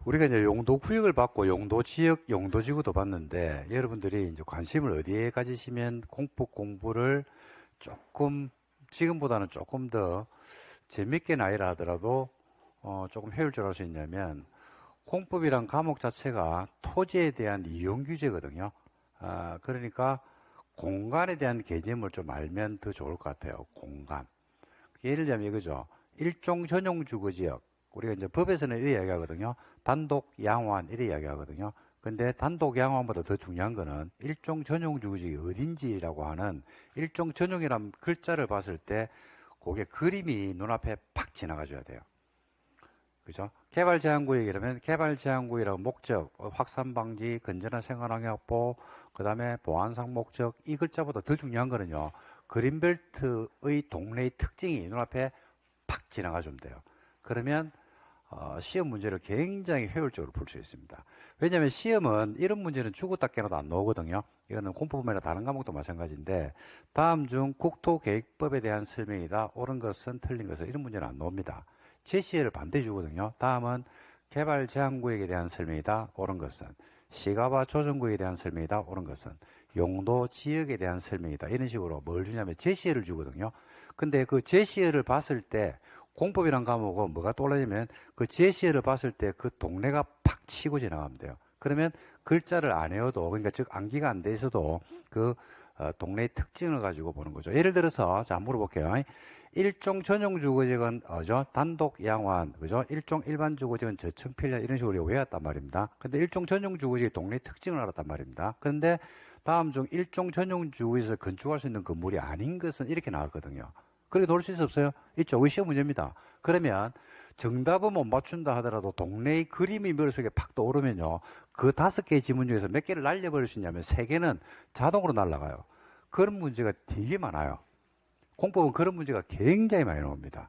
우리가 이제 용도 구역을 받고 용도 지역, 용도 지구도 받는데 여러분들이 이제 관심을 어디에 가지시면 공법공부를 조금 지금보다는 조금 더 재밌게 나열을 하더라도 조금 효율적으로 할 수 있냐면 공법이란 과목 자체가 토지에 대한 이용 규제거든요. 그러니까 공간에 대한 개념을 좀 알면 더 좋을 것 같아요. 공간. 예를 들자면 이거죠. 일종 전용 주거지역. 우리가 이제 법에서는 이렇게 이야기하거든요. 단독 양호한 이렇게 이야기하거든요. 근데 단독 양호한보다 더 중요한 거는 일종 전용 주거지역이 어딘지라고 하는 일종 전용이라는 글자를 봤을 때 그게 그림이 눈앞에 팍 지나가줘야 돼요. 그죠? 개발 제한 구역이라면 개발 제한 구역이라고 목적, 확산 방지, 건전한 생활환경 확보, 그 다음에 보안상 목적, 이 글자보다 더 중요한 거는요. 그린벨트의 동네의 특징이 눈앞에 팍 지나가주면 돼요. 그러면 시험 문제를 굉장히 효율적으로 풀 수 있습니다. 왜냐하면 시험은 이런 문제는 죽었다 깨어나도 안 나오거든요. 이거는 공법이나 다른 과목도 마찬가지인데 다음 중 국토계획법에 대한 설명이다. 옳은 것은 틀린 것은 이런 문제는 안 나옵니다. 제시어를 반드시 주거든요. 다음은 개발 제한구역에 대한 설명이다. 옳은 것은 시가와 조정구역에 대한 설명이다. 옳은 것은 용도 지역에 대한 설명이다. 이런 식으로 뭘 주냐면 제시어를 주거든요. 근데 그 제시어를 봤을 때 공법이란 과목은 뭐가 떠올라지면 그 제시어를 봤을 때 그 동네가 팍 치고 지나가면 돼요. 그러면 글자를 안 외워도 그러니까 즉 암기가 안 돼 있어도 그 동네의 특징을 가지고 보는 거죠. 예를 들어서 자 물어볼게요. 일종 전용 주거지역은 단독 양호한 그죠? 일종 일반 주거지역은 저층 필량 이런 식으로 외웠단 말입니다. 근데 일종 전용 주거지역 동네 특징을 알았단 말입니다. 그런데 다음 중 일종 전용 주거지에서 건축할 수 있는 건물이 아닌 것은 이렇게 나왔거든요. 그렇게 놓을 수 있어 없어요? 있죠. 그게 시험 문제입니다. 그러면 정답은 못 맞춘다 하더라도 동네의 그림이 머릿속에 팍 떠오르면요. 그 5개의 지문 중에서 몇 개를 날려버릴 수 있냐면 3개는 자동으로 날아가요. 그런 문제가 되게 많아요. 공법은 그런 문제가 굉장히 많이 나옵니다.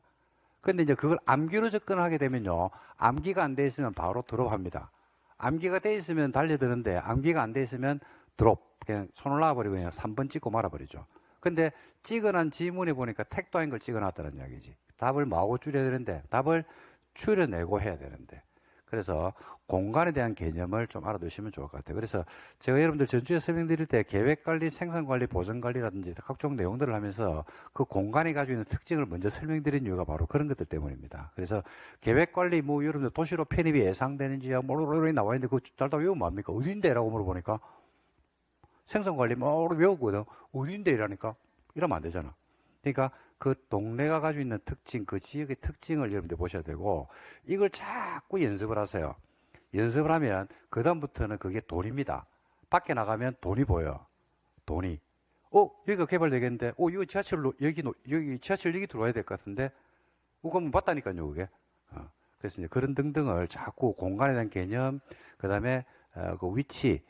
근데 이제 그걸 암기로 접근하게 되면요. 암기가 안 돼 있으면 바로 드롭합니다. 암기가 돼 있으면 달려드는데 암기가 안 돼 있으면 드롭. 그냥 손을 놔버리고 그냥 3번 찍고 말아버리죠. 근데 찍어난 지문에 보니까 택도 아닌 걸 찍어놨다는 이야기지. 답을 뭐하고 줄여야 되는데 답을 줄여내고 해야 되는데 그래서 공간에 대한 개념을 좀 알아두시면 좋을 것 같아요. 그래서 제가 여러분들 전주에 설명드릴 때 계획관리, 생산관리, 보전관리라든지 각종 내용들을 하면서 그 공간이 가지고 있는 특징을 먼저 설명드린 이유가 바로 그런 것들 때문입니다. 그래서 계획관리 뭐 여러분들 도시로 편입이 예상되는지야 뭐로 나와 있는데 그거 달다 외우면 뭡니까? 어딘데? 라고 물어보니까 생산관리 뭐 외우거든. 어딘데? 이라니까 이러면 안 되잖아. 그러니까 그 동네가 가지고 있는 특징, 그 지역의 특징을 여러분들 보셔야 되고 이걸 자꾸 연습을 하세요. 연습을 하면 그 다음부터는 그게 돈입니다. 밖에 나가면 돈이 보여. 돈이. 여기가 개발되겠는데, 이거 지하철로 여기 지하철역이 들어와야 될 것 같은데, 그럼 봤다니까요, 그게. 그래서 이제 그런 등등을 자꾸 공간에 대한 개념, 그 다음에 그 위치,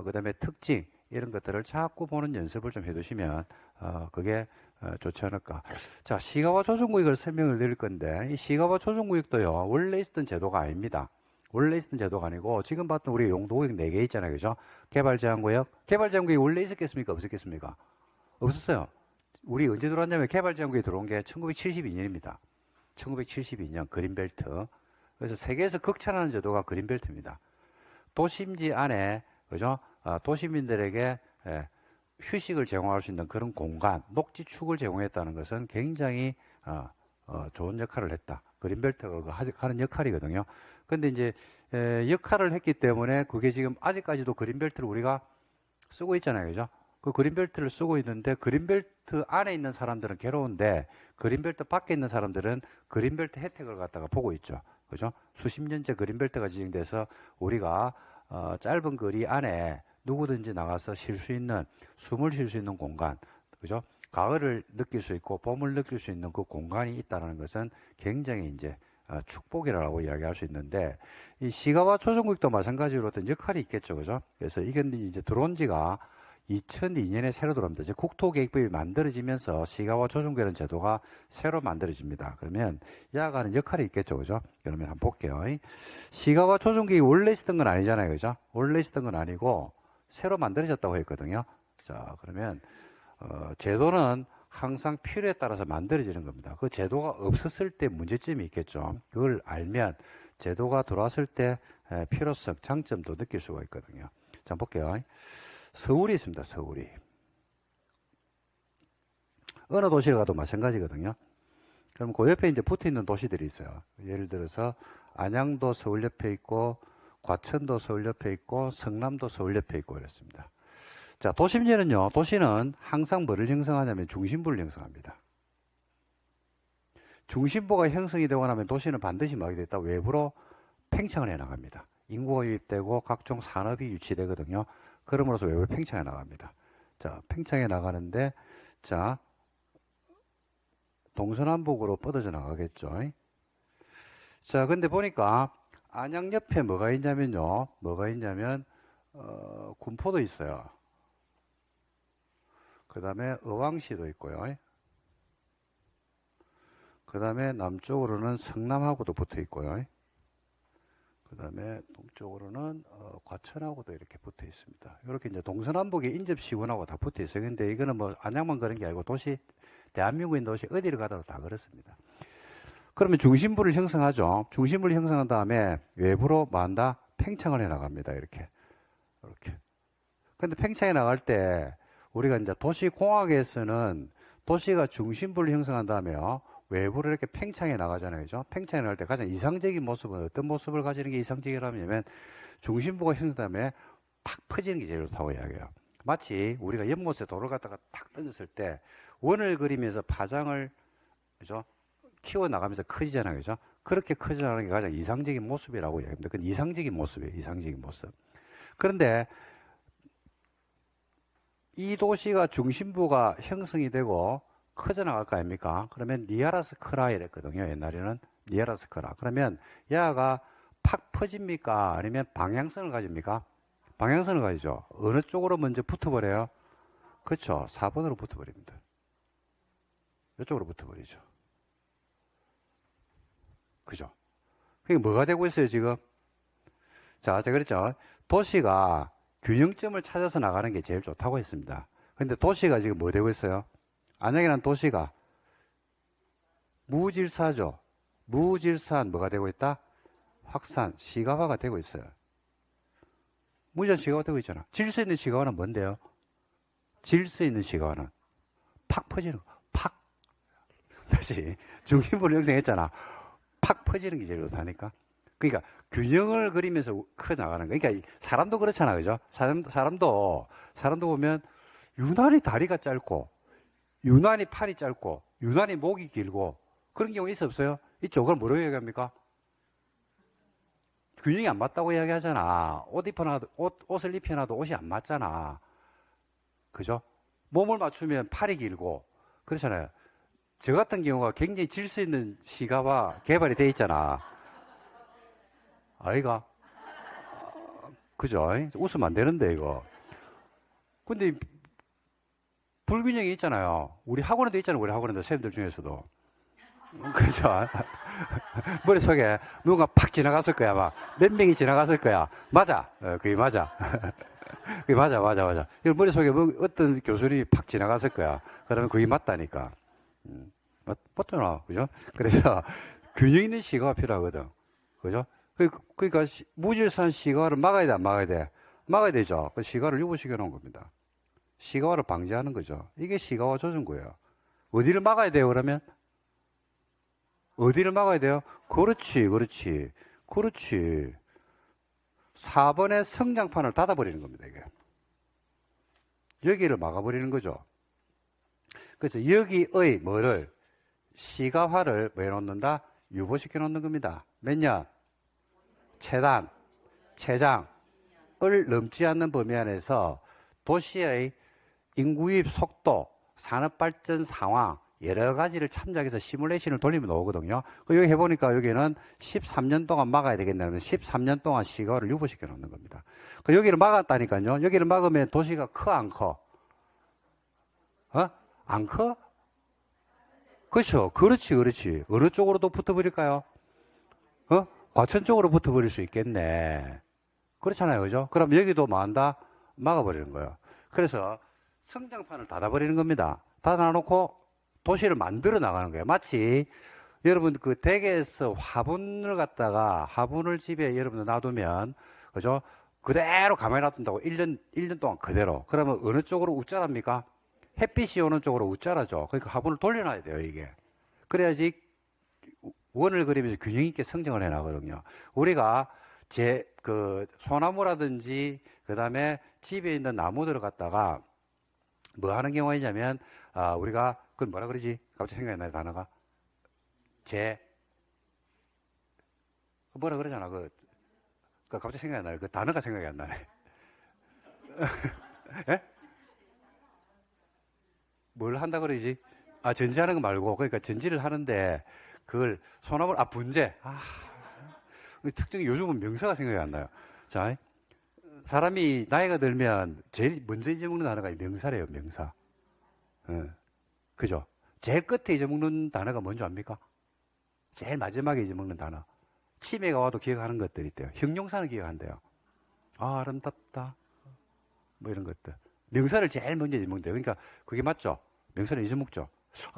그 다음에 특징 이런 것들을 자꾸 보는 연습을 좀 해두시면 그게 좋지 않을까. 자, 시가와 조정구역을 설명을 드릴 건데 이 시가와 조정구역도요 원래 있었던 제도가 아닙니다. 원래 있었던 제도가 아니고 지금 봤던 우리 용도구역 4개 있잖아요, 그죠? 개발제한구역이 원래 있었겠습니까? 없었겠습니까? 없었어요. 우리 언제 들어왔냐면 개발제한구역이 들어온 게 1972년입니다. 1972년 그린벨트. 그래서 세계에서 극찬하는 제도가 그린벨트입니다. 도심지 안에 그죠? 도시민들에게 휴식을 제공할 수 있는 그런 공간, 녹지축을 제공했다는 것은 굉장히 좋은 역할을 했다. 그린벨트가 하는 역할이거든요. 근데 이제 역할을 했기 때문에 그게 지금 아직까지도 그린벨트를 우리가 쓰고 있잖아요, 그죠? 그 그린벨트를 쓰고 있는데 그린벨트 안에 있는 사람들은 괴로운데 그린벨트 밖에 있는 사람들은 그린벨트 혜택을 갖다가 보고 있죠, 그죠? 수십 년째 그린벨트가 지정돼서 우리가 짧은 거리 안에 누구든지 나가서 쉴 수 있는, 숨을 쉴 수 있는 공간, 그죠? 가을을 느낄 수 있고 봄을 느낄 수 있는 그 공간이 있다는 것은 굉장히 이제 축복이라고 이야기할 수 있는데 이 시가와 조정구역도 마찬가지로 어떤 역할이 있겠죠, 그죠? 그래서 이게 이제 들어온 지가 2002년에 새로 들어옵니다. 이제 국토계획법이 만들어지면서 시가와 조정구역이라는 제도가 새로 만들어집니다. 그러면 야가는 역할이 있겠죠, 그죠? 그러면 한번 볼게요. 시가와 조정구역이 원래 있었던 건 아니잖아요, 그죠? 원래 있었던 건 아니고 새로 만들어졌다고 했거든요. 자, 그러면 제도는 항상 필요에 따라서 만들어지는 겁니다. 그 제도가 없었을 때 문제점이 있겠죠. 그걸 알면 제도가 들어왔을 때 필요성, 장점도 느낄 수가 있거든요. 자, 볼게요. 서울이 있습니다. 서울이. 어느 도시를 가도 마찬가지거든요. 그럼 그 옆에 이제 붙어 있는 도시들이 있어요. 예를 들어서 안양도 서울 옆에 있고, 과천도 서울 옆에 있고, 성남도 서울 옆에 있고 이렇습니다. 자, 도심지는요, 도시는 항상 뭐를 형성하냐면 중심부를 형성합니다. 중심부가 형성이 되고 나면 도시는 반드시 뭐가 됐다? 외부로 팽창을 해 나갑니다. 인구가 유입되고 각종 산업이 유치되거든요. 그러므로서 외부로 팽창해 나갑니다. 자, 팽창해 나가는데, 자, 동서남북으로 뻗어져 나가겠죠. 자, 근데 보니까 안양 옆에 뭐가 있냐면요. 뭐가 있냐면, 군포도 있어요. 그 다음에 의왕시도 있고요. 그 다음에 남쪽으로는 성남하고도 붙어 있고요. 그 다음에 동쪽으로는 과천하고도 이렇게 붙어 있습니다. 이렇게 이제 동서남북에 인접시군하고 다 붙어 있어요. 근데 이거는 뭐 안양만 그런 게 아니고 도시, 대한민국에 있는 도시 어디를 가더라도 다 그렇습니다. 그러면 중심부를 형성하죠. 중심부를 형성한 다음에 외부로 뭐 한다? 팽창을 해 나갑니다. 이렇게. 이렇게. 근데 팽창해 나갈 때 우리가 이제 도시공학에서는 도시가 중심부를 형성한 다음에요. 외부로 이렇게 팽창해 나가잖아요. 그죠? 팽창해 나갈 때 가장 이상적인 모습은 어떤 모습을 가지는 게 이상적이라면 중심부가 형성된 다음에 팍 퍼지는 게 제일 좋다고 이야기해요. 마치 우리가 연못에 돌을 갖다가 탁 던졌을 때 원을 그리면서 파장을, 그죠? 키워 나가면서 커지잖아요. 그죠? 그렇게 커져나가는 게 가장 이상적인 모습이라고 이야기합니다. 그건 이상적인 모습이에요. 이상적인 모습. 그런데 이 도시가 중심부가 형성이 되고 커져 나갈 거 아닙니까? 그러면 니아라스크라 이랬거든요. 옛날에는 니아라스크라. 그러면 야가 팍 퍼집니까? 아니면 방향성을 가집니까? 방향성을 가지죠. 어느 쪽으로 먼저 붙어버려요? 그렇죠. 4번으로 붙어버립니다. 이쪽으로 붙어버리죠. 그죠? 그게 뭐가 되고 있어요, 지금? 자, 제가 그랬죠. 도시가 균형점을 찾아서 나가는 게 제일 좋다고 했습니다. 근데 도시가 지금 뭐 되고 있어요? 안양이라는 도시가 무질서하죠. 무질서한 뭐가 되고 있다? 확산, 시가화가 되고 있어요. 무질서한 시가화가 되고 있잖아. 질서 있는 시가화는 뭔데요? 질서 있는 시가화는 팍 퍼지는 거. 팍. 다시 중심부를 형성했잖아. 팍 퍼지는 게 제일 좋다니까. 그러니까 균형을 그리면서 커 나가는 거. 그러니까 사람도 그렇잖아, 그죠? 사람도 보면 유난히 다리가 짧고, 유난히 팔이 짧고, 유난히 목이 길고 그런 경우 있어 없어요? 있죠. 그걸 뭐라고 얘기합니까? 균형이 안 맞다고 이야기하잖아. 옷을 입혀놔도 옷이 안 맞잖아. 그죠? 몸을 맞추면 팔이 길고 그렇잖아요. 저 같은 경우가 굉장히 질서 있는 시가와 개발이 돼 있잖아. 아이가? 그죠? 웃으면 안 되는데, 이거. 근데, 불균형이 있잖아요. 우리 학원에도 있잖아요. 우리 학원에도, 쌤들 중에서도. 그죠? 머릿속에 누군가 팍 지나갔을 거야, 막. 몇 명이 지나갔을 거야. 맞아. 그게 맞아. 그게 맞아. 머릿속에 어떤 교수님이 팍 지나갔을 거야. 그러면 그게 맞다니까. 맞잖아. 그죠? 그래서, 균형 있는 시가가 필요하거든. 그죠? 그러니까 무질서한 시가화를 막아야 돼, 안 막아야 돼? 막아야 되죠. 그 시가화를 유보시켜 놓은 겁니다. 시가화를 방지하는 거죠. 이게 시가화 조정구예요. 어디를 막아야 돼요, 그러면? 어디를 막아야 돼요? 그렇지. 4번의 성장판을 닫아버리는 겁니다, 이게. 여기를 막아버리는 거죠. 그래서 여기의 뭐를? 시가화를 왜 놓는다? 유보시켜 놓는 겁니다. 몇 년? 최장을 넘지 않는 범위 안에서 도시의 인구 유입 속도, 산업 발전 상황, 여러 가지를 참작해서 시뮬레이션을 돌리면 나오거든요. 여기 해보니까 여기는 13년 동안 막아야 되겠다면 13년 동안 시가화를 유보시켜 놓는 겁니다. 여기를 막았다니까요. 여기를 막으면 도시가 커, 안 커? 안 커? 그렇죠. 그렇지. 어느 쪽으로도 붙어버릴까요? 과천 쪽으로 붙어버릴 수 있겠네. 그렇잖아요. 그죠? 그럼 여기도 뭐 한다? 막아버리는 거예요. 그래서 성장판을 닫아버리는 겁니다. 닫아놓고 도시를 만들어 나가는 거예요. 마치 여러분 그 댁에서 화분을 갖다가 화분을 집에 여러분들 놔두면 그죠? 그대로 가만히 놔둔다고 1년 동안 그대로. 그러면 어느 쪽으로 웃자랍니까? 햇빛이 오는 쪽으로 웃자라죠. 그러니까 화분을 돌려놔야 돼요, 이게. 그래야지 원을 그리면서 균형 있게 성장을 해나거든요. 우리가 소나무라든지, 그 다음에 집에 있는 나무들을 갖다가 뭐 하는 경우가 있냐면, 우리가, 그걸 뭐라 그러지? 갑자기 생각이 나요, 단어가. 뭐라 그러잖아, 갑자기 생각이 안 나요. 그 단어가 생각이 안 나네. 예? 뭘 한다 그러지? 전지하는 거 말고, 그러니까 전지를 하는데, 그걸, 소나무, 분재. 특징이 요즘은 명사가 생각이 안 나요. 자, 사람이 나이가 들면 제일 먼저 잊어먹는 단어가 명사래요, 명사. 그죠? 제일 끝에 잊어먹는 단어가 뭔지 압니까? 제일 마지막에 잊어먹는 단어. 치매가 와도 기억하는 것들이 있대요. 형용사는 기억한대요. 아름답다. 뭐 이런 것들. 명사를 제일 먼저 잊어먹는데요. 그러니까 그게 맞죠? 명사를 잊어먹죠.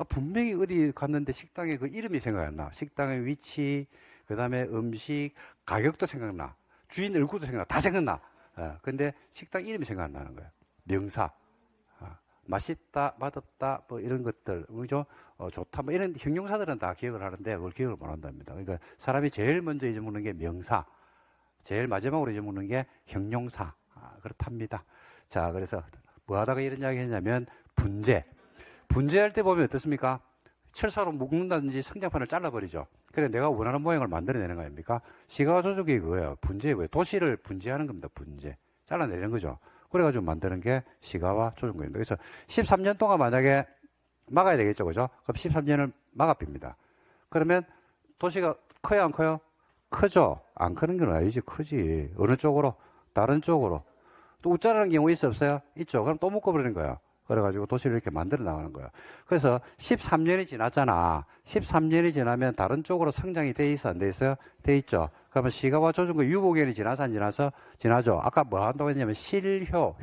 분명히 어디 갔는데 식당에 그 이름이 생각이 안 나. 식당의 위치, 그 다음에 음식, 가격도 생각나. 주인 얼굴도 생각나. 다 생각나. 근데 식당 이름이 생각 안 나는 거예요. 명사. 맛있다, 맛없다, 뭐 이런 것들, 그죠? 좋다, 뭐 이런 형용사들은 다 기억을 하는데 그걸 기억을 못 한답니다. 그러니까 사람이 제일 먼저 잊어먹는 게 명사, 제일 마지막으로 잊어먹는 게 형용사. 그렇답니다. 자, 그래서 뭐 하다가 이런 이야기 했냐면 분재. 분재할 때 보면 어떻습니까? 철사로 묶는다든지 성장판을 잘라버리죠. 그래 내가 원하는 모양을 만들어내는 거 아닙니까? 시가와 조직이 그거예요. 분재, 도시를 분재하는 겁니다. 분재. 잘라내는 거죠. 그래가지고 만드는 게 시가와 조준구입니다. 그래서 13년 동안 만약에 막아야 되겠죠. 그죠? 그럼 13년을 막아빕니다. 그러면 도시가 커요, 안 커요? 크죠? 안 크는 건 아니지. 크지. 어느 쪽으로? 다른 쪽으로. 또 웃자라는 경우 있어, 없어요? 있죠. 그럼 또 묶어버리는 거예요. 그래가지고 도시를 이렇게 만들어 나가는 거예요. 그래서 13년이 지났잖아. 13년이 지나면 다른 쪽으로 성장이 돼 있어, 안 돼 있어요? 돼 있죠. 그러면 시가와 조준구 유보기간이 지나서 안 지나서? 지나죠. 아까 뭐 한다고 했냐면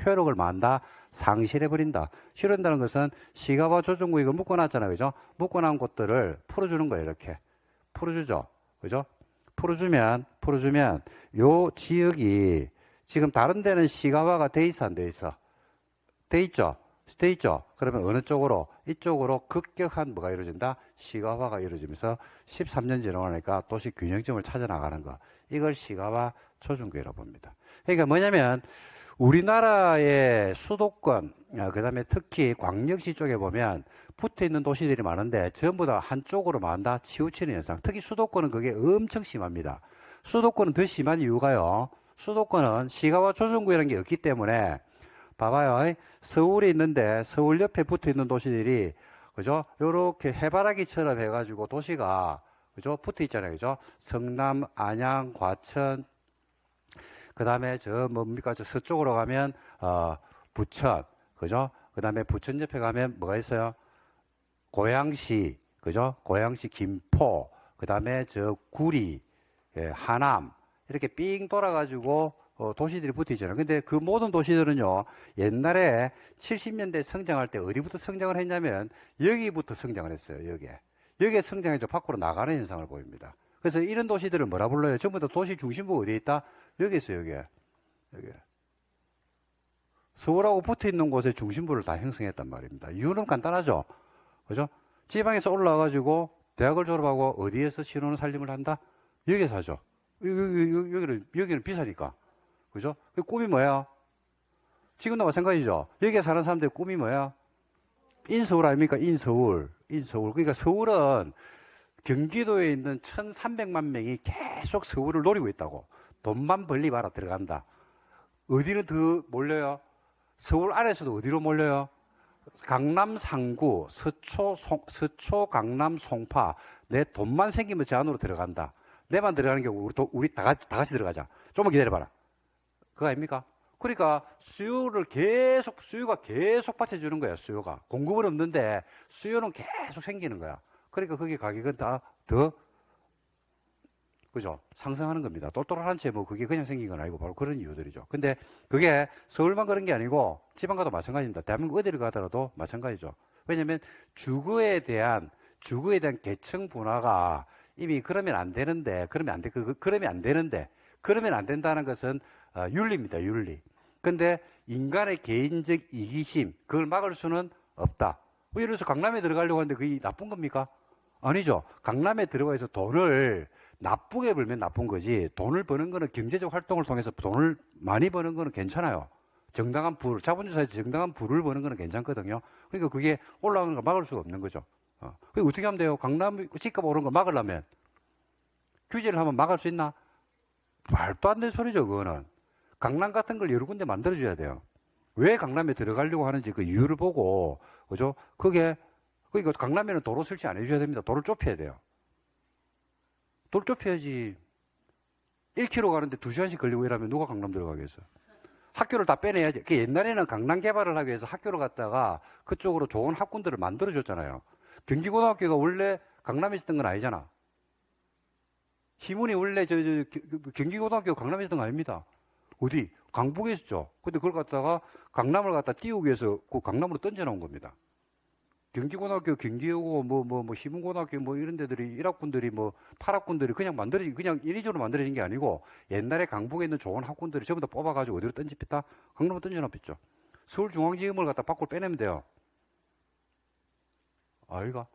효력을 만다, 상실해버린다. 실현다는 것은 시가와 조준구 이걸 묶어놨잖아요. 그죠? 묶어놓은 것들을 풀어주는 거예요. 이렇게. 풀어주죠. 그죠? 풀어주면 요 지역이 지금 다른 데는 시가화가 돼 있어, 안 돼 있어? 돼 있죠? 돼 있죠? 그러면 어느 쪽으로? 이쪽으로 급격한 뭐가 이루어진다? 시가화가 이루어지면서 13년 지나니까 도시 균형점을 찾아 나가는 거. 이걸 시가화 조준구라고 봅니다. 그러니까 뭐냐면 우리나라의 수도권, 그 다음에 특히 광역시 쪽에 보면 붙어 있는 도시들이 많은데 전부 다 한쪽으로 만다 치우치는 현상. 특히 수도권은 그게 엄청 심합니다. 수도권은 더 심한 이유가요. 수도권은 시가와 조준구라는 게 없기 때문에 봐봐요. 서울에 있는데 서울 옆에 붙어 있는 도시들이 그죠? 요렇게 해바라기처럼 해가지고 도시가 그죠? 붙어 있잖아요. 그죠? 성남, 안양, 과천, 그 다음에 저 서쪽으로 가면 부천, 그죠? 그 다음에 부천 옆에 가면 뭐가 있어요? 고양시, 그죠? 고양시 김포, 그 다음에 구리, 하남 이렇게 삥 돌아가지고 도시들이 붙어 있잖아요. 근데 그 모든 도시들은요, 옛날에 70년대 성장할 때 어디부터 성장을 했냐면, 여기부터 성장을 했어요, 여기에 성장해서 밖으로 나가는 현상을 보입니다. 그래서 이런 도시들을 뭐라 불러요? 전부 다 도시 중심부가 어디에 있다? 여기 있어요, 여기. 서울하고 붙어 있는 곳에 중심부를 다 형성했단 말입니다. 이유는 간단하죠? 그죠? 지방에서 올라와가지고, 대학을 졸업하고 어디에서 신혼을 살림을 한다? 여기에서 하죠. 여기는 비싸니까. 그죠? 그 꿈이 뭐야? 지금도 마찬가지죠. 여기에 사는 사람들의 꿈이 뭐야? 인서울 아닙니까? 인서울. 그러니까 서울은 경기도에 있는 1,300만 명이 계속 서울을 노리고 있다고. 돈만 벌리 봐라 들어간다. 어디는 더 몰려요? 서울 안에서도 어디로 몰려요? 강남 상구, 서초, 강남, 송파. 내 돈만 생기면 제 안으로 들어간다. 내만 들어가는 경우 우리 다 같이 들어가자. 좀만 기다려봐라. 그거 아닙니까? 그러니까 수요가 계속 받쳐주는 거야, 수요가. 공급은 없는데 수요는 계속 생기는 거야. 그러니까 거기 가격은 더 그죠? 상승하는 겁니다. 똘똘한 채 뭐 그게 그냥 생긴 건 아니고 바로 그런 이유들이죠. 근데 그게 서울만 그런 게 아니고 지방 가도 마찬가지입니다. 대한민국 어디를 가더라도 마찬가지죠. 왜냐면 주거에 대한 주거에 대한 계층 분화가 이미 그러면 안 되는데, 그러면 안 된다는 것은 윤리입니다, 윤리. 근데 인간의 개인적 이기심, 그걸 막을 수는 없다. 예를 들어서 강남에 들어가려고 하는데 그게 나쁜 겁니까? 아니죠. 강남에 들어가서 돈을 나쁘게 벌면 나쁜 거지, 돈을 버는 거는 경제적 활동을 통해서 돈을 많이 버는 거는 괜찮아요. 정당한 부를, 자본주의 사회에서 정당한 부를 버는 거는 괜찮거든요. 그러니까 그게 올라오는 걸 막을 수가 없는 거죠. 그게 어떻게 하면 돼요? 강남 집값 오르는 걸 막으려면 규제를 하면 막을 수 있나? 말도 안 되는 소리죠, 그거는. 강남 같은 걸 여러 군데 만들어줘야 돼요. 왜 강남에 들어가려고 하는지 그 이유를 보고, 그죠? 그러니까 강남에는 도로 설치 안 해줘야 됩니다. 도로를 좁혀야 돼요. 도로 좁혀야지. 1km 가는데 2시간씩 걸리고 이러면 누가 강남 들어가겠어? 학교를 다 빼내야지. 옛날에는 강남 개발을 하기 위해서 학교를 갖다가 그쪽으로 좋은 학군들을 만들어줬잖아요. 경기고등학교가 원래 강남에 있었던 건 아니잖아. 희문이 원래 경기고등학교 강남에 있었던 거 아닙니다. 어디? 강북에 있었죠. 근데 그걸 갖다가 강남을 갖다 띄우기 위해서 그 강남으로 던져놓은 겁니다. 경기고등학교, 경기여고, 희문고등학교, 이런 데들이, 1학군들이, 8학군들이 그냥 인위적으로 만들어진 게 아니고, 옛날에 강북에 있는 좋은 학군들이 전부 다 뽑아가지고 어디로 던집했다? 강남으로 던져놨겠죠. 서울중앙지검을 갖다 밖으로 빼내면 돼요. 아이가?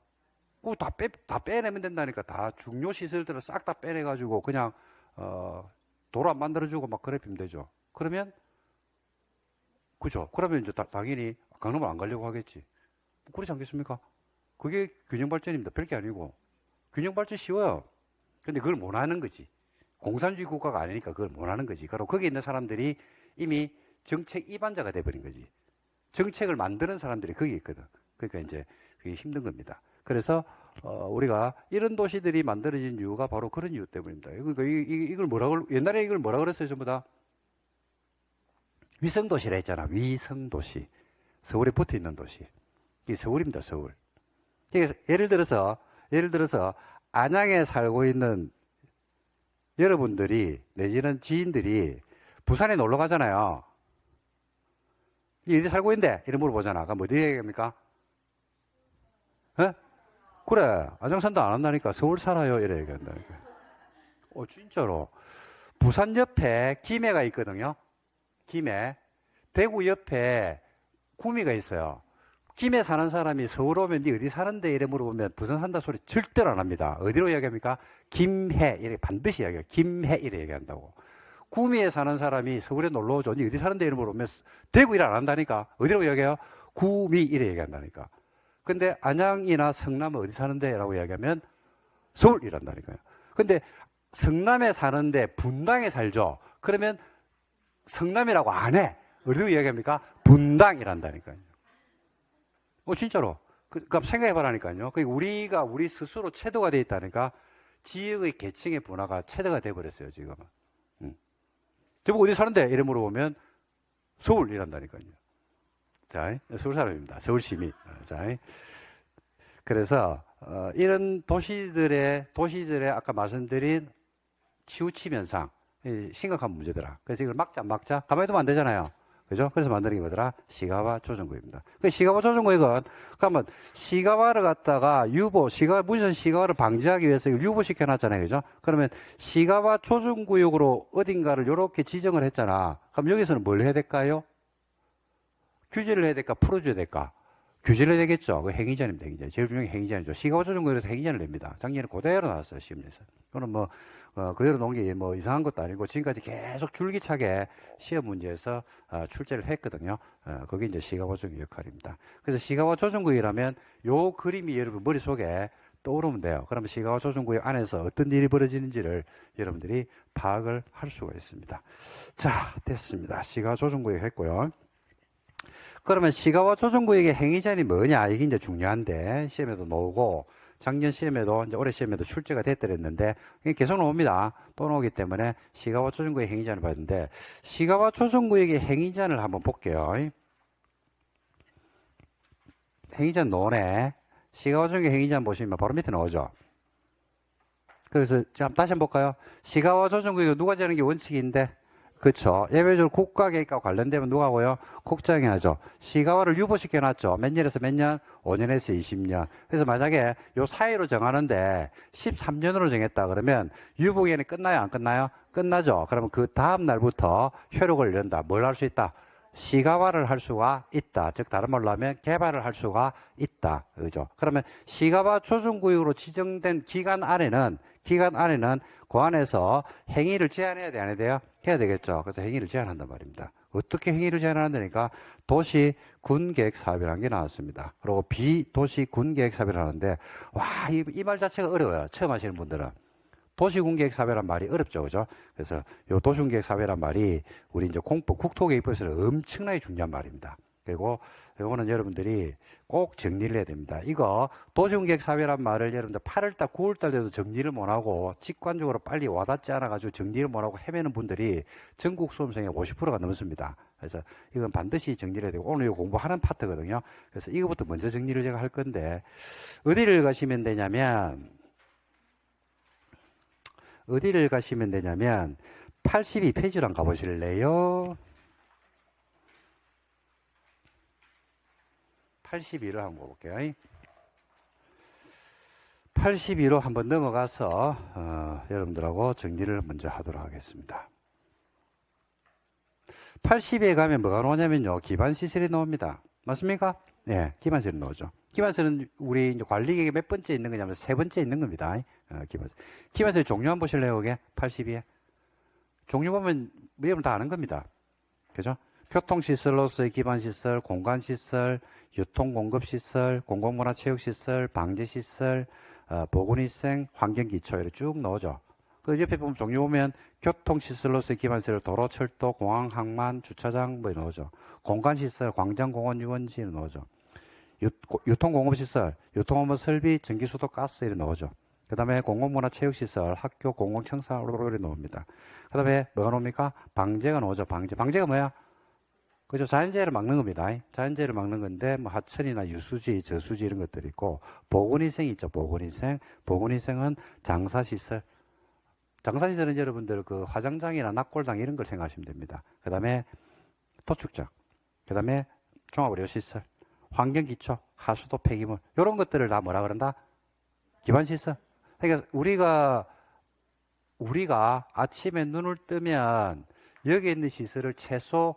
그거 다 빼내면 된다니까. 다 중요 시설들을 싹 다 빼내가지고, 그냥, 도로 안 만들어주고 막 그래 피면 되죠. 그러면, 그죠. 그러면 이제 당연히 강남을 안 가려고 하겠지. 그렇지 않겠습니까? 그게 균형발전입니다. 별게 아니고. 균형발전 쉬워요. 근데 그걸 못 하는 거지. 공산주의 국가가 아니니까 그걸 못 하는 거지. 그리고 거기에 있는 사람들이 이미 정책 이반자가 돼버린 거지. 정책을 만드는 사람들이 거기 있거든. 그러니까 이제 그게 힘든 겁니다. 그래서, 우리가 이런 도시들이 만들어진 이유가 바로 그런 이유 때문입니다. 그러니까 옛날에 이걸 뭐라 그랬어요, 전부 다? 위성도시라 했잖아. 위성도시. 서울에 붙어 있는 도시. 이게 서울입니다, 서울. 예를 들어서 안양에 살고 있는 여러분들이 내지는 지인들이 부산에 놀러 가잖아요. 어디 살고 있는데? 이런 물어보잖아. 그럼 어디 얘기합니까? 그래, 안양산도 안 한다니까. 서울 살아요. 이래 얘기한다니까. 진짜로. 부산 옆에 김해가 있거든요. 김해. 대구 옆에 구미가 있어요. 김해 사는 사람이 서울 오면 니 어디 사는데 이래 물어보면 부산 산다 소리 절대로 안 합니다. 어디로 이야기합니까? 김해 이렇게 반드시 이야기해요. 김해 이래 얘기한다고. 구미에 사는 사람이 서울에 놀러 오죠. 니 어디 사는데 이래 물어보면 대구 일 안 한다니까. 어디로 이야기해요? 구미 이래 얘기한다니까. 근데 안양이나 성남은 어디 사는데 라고 이야기하면 서울 이란다니까요. 근데 성남에 사는데 분당에 살죠. 그러면 성남이라고 안 해. 어디로 이야기합니까? 분당이란다니까요. 진짜로. 그러니까 생각해보라니까요. 우리가 우리 스스로 체도가 되어 있다니까. 지역의 계층의 분화가 체도가 돼버렸어요, 지금은. 저보고 어디 사는데? 이래 물어보면 서울이란다니까요. 자, 서울 사람입니다. 서울 시민. 자, 그래서, 이런 도시들의 아까 말씀드린 치우침 현상, 심각한 문제더라. 그래서 이걸 막자. 가만히 두면 안 되잖아요. 그죠? 그래서 만드는 게 뭐더라? 시가화 조정구입니다. 그 시가화 조정구역은, 그러면 시가화를 갖다가 문선 시가화를 방지하기 위해서 이걸 유보시켜 놨잖아요. 그죠? 그러면 시가화 조정구역으로 어딘가를 이렇게 지정을 했잖아. 그럼 여기서는 뭘 해야 될까요? 규제를 해야 될까? 풀어줘야 될까? 규제를 해야 되겠죠. 그 행위자입니다, 행위자. 제일 중요한 게 행위자이죠. 시가화 조정구역에서 행위자를 냅니다. 작년에 그대로 나왔어요, 시험에서. 이거는 그대로 놓은 게 이상한 것도 아니고, 지금까지 계속 줄기차게 시험 문제에서, 출제를 했거든요. 그게 이제 시가화 조정구역 역할입니다. 그래서 시가화 조정구역이라면 요 그림이 여러분 머릿속에 떠오르면 돼요. 그러면 시가화 조정구역 안에서 어떤 일이 벌어지는지를 여러분들이 파악을 할 수가 있습니다. 자, 됐습니다. 시가화 조정구역 했고요. 그러면 시가화 조정구역의 행위자는 뭐냐? 이게 이제 중요한데, 시험에도 나오고, 작년 시험에도, 이제 올해 시험에도 출제가 됐더랬는데, 이게 계속 나옵니다. 또 나오기 때문에 시가화 조정구역의 행위자를 봤는데, 시가화 조정구역의 행위자를 한번 볼게요. 행위자는 노네. 시가화 조정구역 행위자 보시면 바로 밑에 나오죠. 그래서 다시 한번 볼까요? 시가화 조정구역 누가 정하는 게 원칙인데, 그렇죠. 예외적으로 국가계획과 관련되면 누가 하고요? 국장이 하죠. 시가화를 유보시켜놨죠. 몇 년에서 몇 년? 5년에서 20년. 그래서 만약에 요 사이로 정하는데 13년으로 정했다 그러면 유보기간이 끝나요? 안 끝나요? 끝나죠. 그러면 그 다음 날부터 효력을 이른다. 뭘 할 수 있다? 시가화를 할 수가 있다. 즉 다른 말로 하면 개발을 할 수가 있다. 그죠? 그러면 시가화 조정구역으로 지정된 기간 안에는 그 안에서 행위를 제한해야 돼, 안 해야 돼요? 해야 되겠죠. 그래서 행위를 제한한단 말입니다. 어떻게 행위를 제한한다니까? 도시 군계획 사업이라는 게 나왔습니다. 그리고 비도시 군계획 사업이라는 하는데, 와, 이 말 자체가 어려워요. 처음 하시는 분들은. 도시군계획 사업이란 말이 어렵죠, 그죠? 그래서 요 도시군계획 사업이란 말이 우리 이제 국토계획법에서는 엄청나게 중요한 말입니다. 그리고 요거는 여러분들이 꼭 정리를 해야 됩니다. 이거 도시군계획 사업이란 말을 여러분들 8월달, 9월달 돼도 정리를 못하고 직관적으로 빨리 와닿지 않아가지고 정리를 못하고 헤매는 분들이 전국 수험생의 50%가 넘습니다. 그래서 이건 반드시 정리를 해야 되고 오늘 이거 공부하는 파트거든요. 그래서 이거부터 먼저 정리를 제가 할 건데 어디를 가시면 되냐면 82페이지로 한번 가보실래요? 82로 한번 볼게요. 82로 한번 넘어가서 여러분들하고 정리를 먼저 하도록 하겠습니다. 80에 가면 뭐가 나오냐면요. 기반시설이 나옵니다. 맞습니까? 네, 기반시설이 나오죠. 기반시설은 우리 이제 관리계획에 몇 번째 있는 거냐면 세 번째 있는 겁니다. 기반시설 종류 한번 보실래요? 그게 82에. 종류 보면 여러분 다 아는 겁니다. 그죠? 교통시설로서의 기반시설, 공간시설, 유통공급시설, 공공문화체육시설, 방제시설, 보건위생, 환경기초 이렇게 쭉 나오죠. 그 옆에 보면 종류 보면 교통시설로서의 기반시설, 도로, 철도, 공항, 항만, 주차장 뭐 나오죠. 공간시설, 광장, 공원, 유원지 나오죠. 유통공급시설, 유통업무 설비, 전기수도, 가스 이렇게 나오죠. 그 다음에 공공문화체육시설, 학교, 공공청사 이렇게 나옵니다. 그 다음에 뭐가 나옵니까? 방제가 나오죠. 방제가 뭐야? 그죠? 자연재해를 막는 겁니다. 자연재해를 막는 건데, 뭐, 하천이나 유수지, 저수지 이런 것들이 있고, 보건위생이 있죠. 보건위생. 보건위생은 장사시설. 장사시설은 여러분들 그 화장장이나 낙골당 이런 걸 생각하시면 됩니다. 그 다음에 도축장. 그 다음에 종합의료시설. 환경기초, 하수도, 폐기물. 이런 것들을 다 뭐라 그런다? 기반시설. 그러니까 우리가 아침에 눈을 뜨면 여기 있는 시설을 최소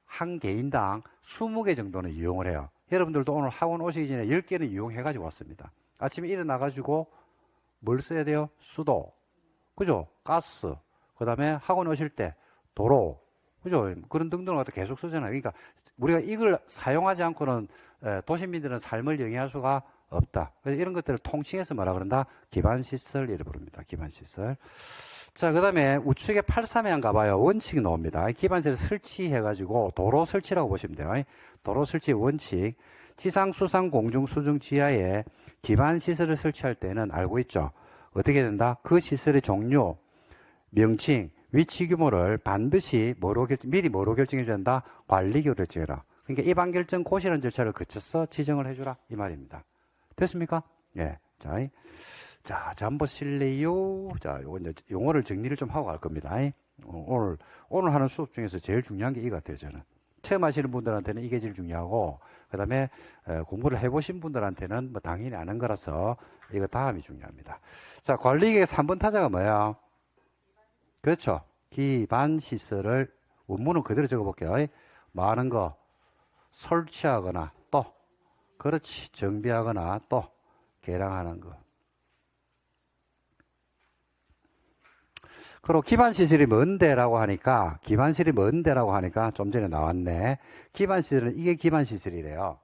한 개인당 20개 정도는 이용을 해요. 여러분들도 오늘 학원 오시기 전에 10개는 이용해가지고 왔습니다. 아침에 일어나가지고 뭘 써야 돼요? 수도, 그죠? 가스, 그 다음에 학원 오실 때 도로, 그죠? 그런 등등을 갖다 계속 쓰잖아요. 그러니까 우리가 이걸 사용하지 않고는 도시민들은 삶을 영위할 수가 없다. 그래서 이런 것들을 통칭해서 뭐라 그런다? 기반시설, 이를 부릅니다. 기반시설. 자, 그 다음에 우측에 83에 한 가봐요. 원칙이 나옵니다. 기반시설 설치해가지고 도로 설치라고 보시면 돼요. 도로 설치 원칙. 지상, 수상, 공중, 수중, 지하에 기반시설을 설치할 때는 알고 있죠. 어떻게 된다? 그 시설의 종류, 명칭, 위치 규모를 반드시 미리 뭐로 결정해줘야 한다? 관리기로 결정해라. 그러니까 입안결정 고시라는 절차를 거쳐서 지정을 해주라. 이 말입니다. 됐습니까? 예. 자, 한번 실래요? 자, 요거 이제 용어를 정리를 좀 하고 갈 겁니다. 오늘 하는 수업 중에서 제일 중요한 게 이 같아요, 저는. 처음 하시는 분들한테는 이게 제일 중요하고, 그 다음에 공부를 해보신 분들한테는 뭐 당연히 아는 거라서 이거 다음이 중요합니다. 자, 관리계획 3번 타자가 뭐야? 그렇죠. 기반시설을, 원문은 그대로 적어볼게요. 많은 거, 설치하거나 또, 그렇지, 정비하거나 또, 개량하는 거. 그리고 기반시설이 뭔데라고 하니까, 좀 전에 나왔네. 기반시설은 이게 기반시설이래요.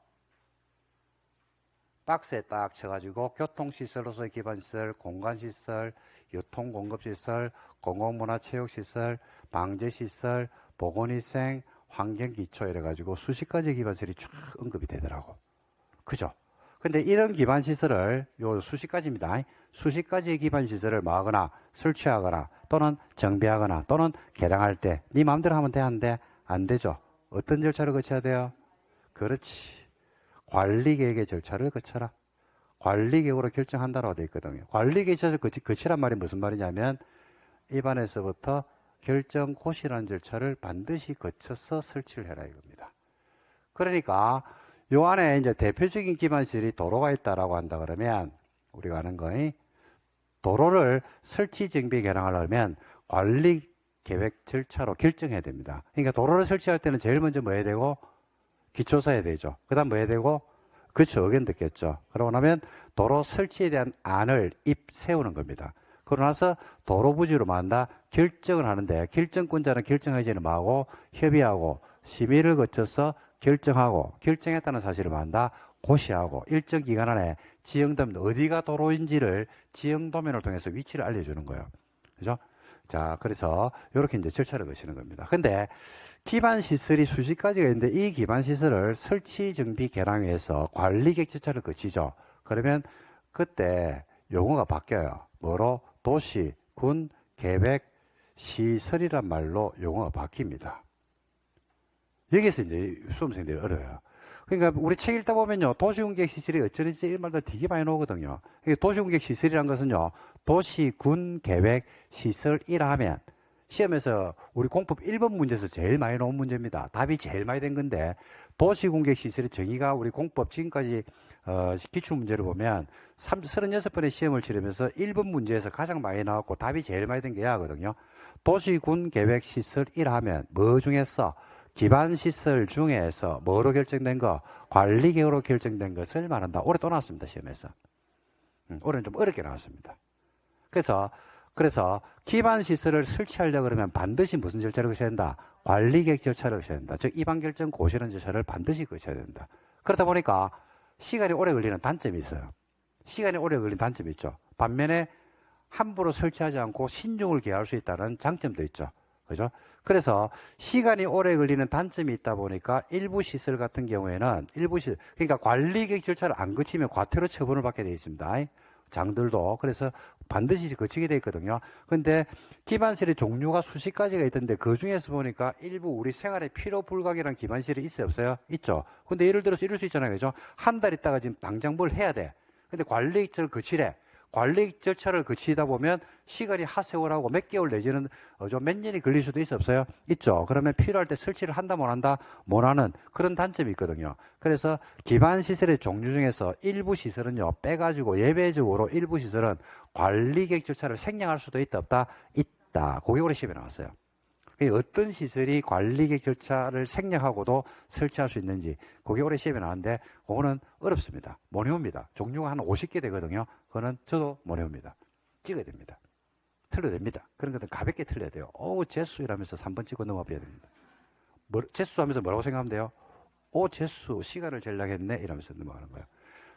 박스에 딱 쳐가지고 교통시설로서의 기반시설, 공간시설, 유통공급시설, 공공문화체육시설, 방제시설, 보건위생, 환경기초 이래가지고 수십 가지 기반시설이 쫙 언급이 되더라고. 그죠? 근데 이런 기반시설을 요 수십 가지입니다. 수십 가지의 기반시설을 뭐하거나 설치하거나 또는 정비하거나 또는 개량할 때 네 마음대로 하면 되는데 안 되죠. 어떤 절차를 거쳐야 돼요? 그렇지. 관리계획의 절차를 거쳐라. 관리계획으로 결정한다라고 되어 있거든요. 관리계획에서 거치란 말이 무슨 말이냐면 입안에서부터 결정고시라는 절차를 반드시 거쳐서 설치를 해라 이겁니다. 그러니까 요 안에 이제 대표적인 기반시설이 도로가 있다라고 한다 그러면 우리가 아는 거이 도로를 설치 정비 개량하려면 관리 계획 절차로 결정해야 됩니다. 그러니까 도로를 설치할 때는 제일 먼저 뭐 해야 되고 기초사 해야 되죠. 그 다음 뭐 해야 되고 그쵸, 의견 듣겠죠. 그러고 나면 도로 설치에 대한 안을 세우는 겁니다. 그러고 나서 도로 부지로 만다 결정을 하는데 결정권자는 결정하기 전에 뭐하고 협의하고 심의를 거쳐서 결정하고 결정했다는 사실을 만다 고시하고 일정 기간 안에 지형도면 어디가 도로인지를 지형도면을 통해서 위치를 알려주는 거예요. 그죠? 자, 그래서 이렇게 이제 절차를 거치는 겁니다. 근데 기반 시설이 수십 가지가 있는데 이 기반 시설을 설치 정비 개량위해서 관리 계획 절차를 거치죠. 그러면 그때 용어가 바뀌어요. 뭐로? 도시, 군, 계획, 시설이란 말로 용어가 바뀝니다. 여기서 이제 수험생들이 어려워요. 그러니까 우리 책 읽다 보면요, 도시군계획시설이 어쩌는지 이런 말도 되게 많이 나오거든요. 도시군계획시설이란 것은요, 도시군계획시설이라 하면 시험에서 우리 공법 1번 문제에서 제일 많이 나온 문제입니다. 답이 제일 많이 된 건데 도시군계획시설의 정의가 우리 공법 지금까지 기출문제를 보면 36번의 시험을 치르면서 1번 문제에서 가장 많이 나왔고 답이 제일 많이 된 게 야거든요. 도시군계획시설이라 하면 뭐 중에서 기반시설 중에서 뭐로 결정된 거? 관리계획으로 결정된 것을 말한다. 올해 또 나왔습니다. 시험에서. 올해는 좀 어렵게 나왔습니다. 그래서 기반시설을 설치하려고 그러면 반드시 무슨 절차를 거쳐야 된다? 관리계획 절차를 거쳐야 된다. 즉 이반결정 고시라는 절차를 반드시 거쳐야 된다. 그러다 보니까 시간이 오래 걸리는 단점이 있어요. 시간이 오래 걸리는 단점이 있죠. 반면에 함부로 설치하지 않고 신중을 기할 수 있다는 장점도 있죠. 그죠? 그래서 시간이 오래 걸리는 단점이 있다 보니까 일부 시설 같은 경우에는 그러니까 관리계획 절차를 안 거치면 과태료 처분을 받게 되어 있습니다. 장들도. 그래서 반드시 거치게 되어 있거든요. 근데 기반시설의 종류가 수십 가지가 있던데 그 중에서 보니까 일부 우리 생활에 필요 불가결한 기반시설이 있어요, 없어요? 있죠. 근데 예를 들어서 이럴 수 있잖아요. 그죠? 한 달 있다가 지금 당장 뭘 해야 돼. 근데 관리계획 절차를 거치래. 관리 절차를 거치다 보면 시간이 하세월하고 몇 개월 내지는 좀 몇 년이 걸릴 수도 없어요? 있죠. 그러면 필요할 때 설치를 한다 못 한다 못 하는 그런 단점이 있거든요. 그래서 기반 시설의 종류 중에서 일부 시설은요 빼가지고 예외적으로 일부 시설은 관리 계획 절차를 생략할 수도 있다 없다? 있다. 그게 올해 시험에 나왔어요. 어떤 시설이 관리 계획 절차를 생략하고도 설치할 수 있는지 그게 올해 시험에 나왔는데 그거는 어렵습니다. 못 외웁니다. 종류가 한 50개 되거든요. 그거는 저도 못 외웁니다. 찍어야 됩니다. 틀려야 됩니다. 그런 것들은 가볍게 틀려야 돼요. 재수 이라면서 3번 찍고 넘어가야 됩니다. 재수 하면서 뭐라고 생각하면 돼요? 재수 시간을 전략했네 이러면서 넘어가는 거예요.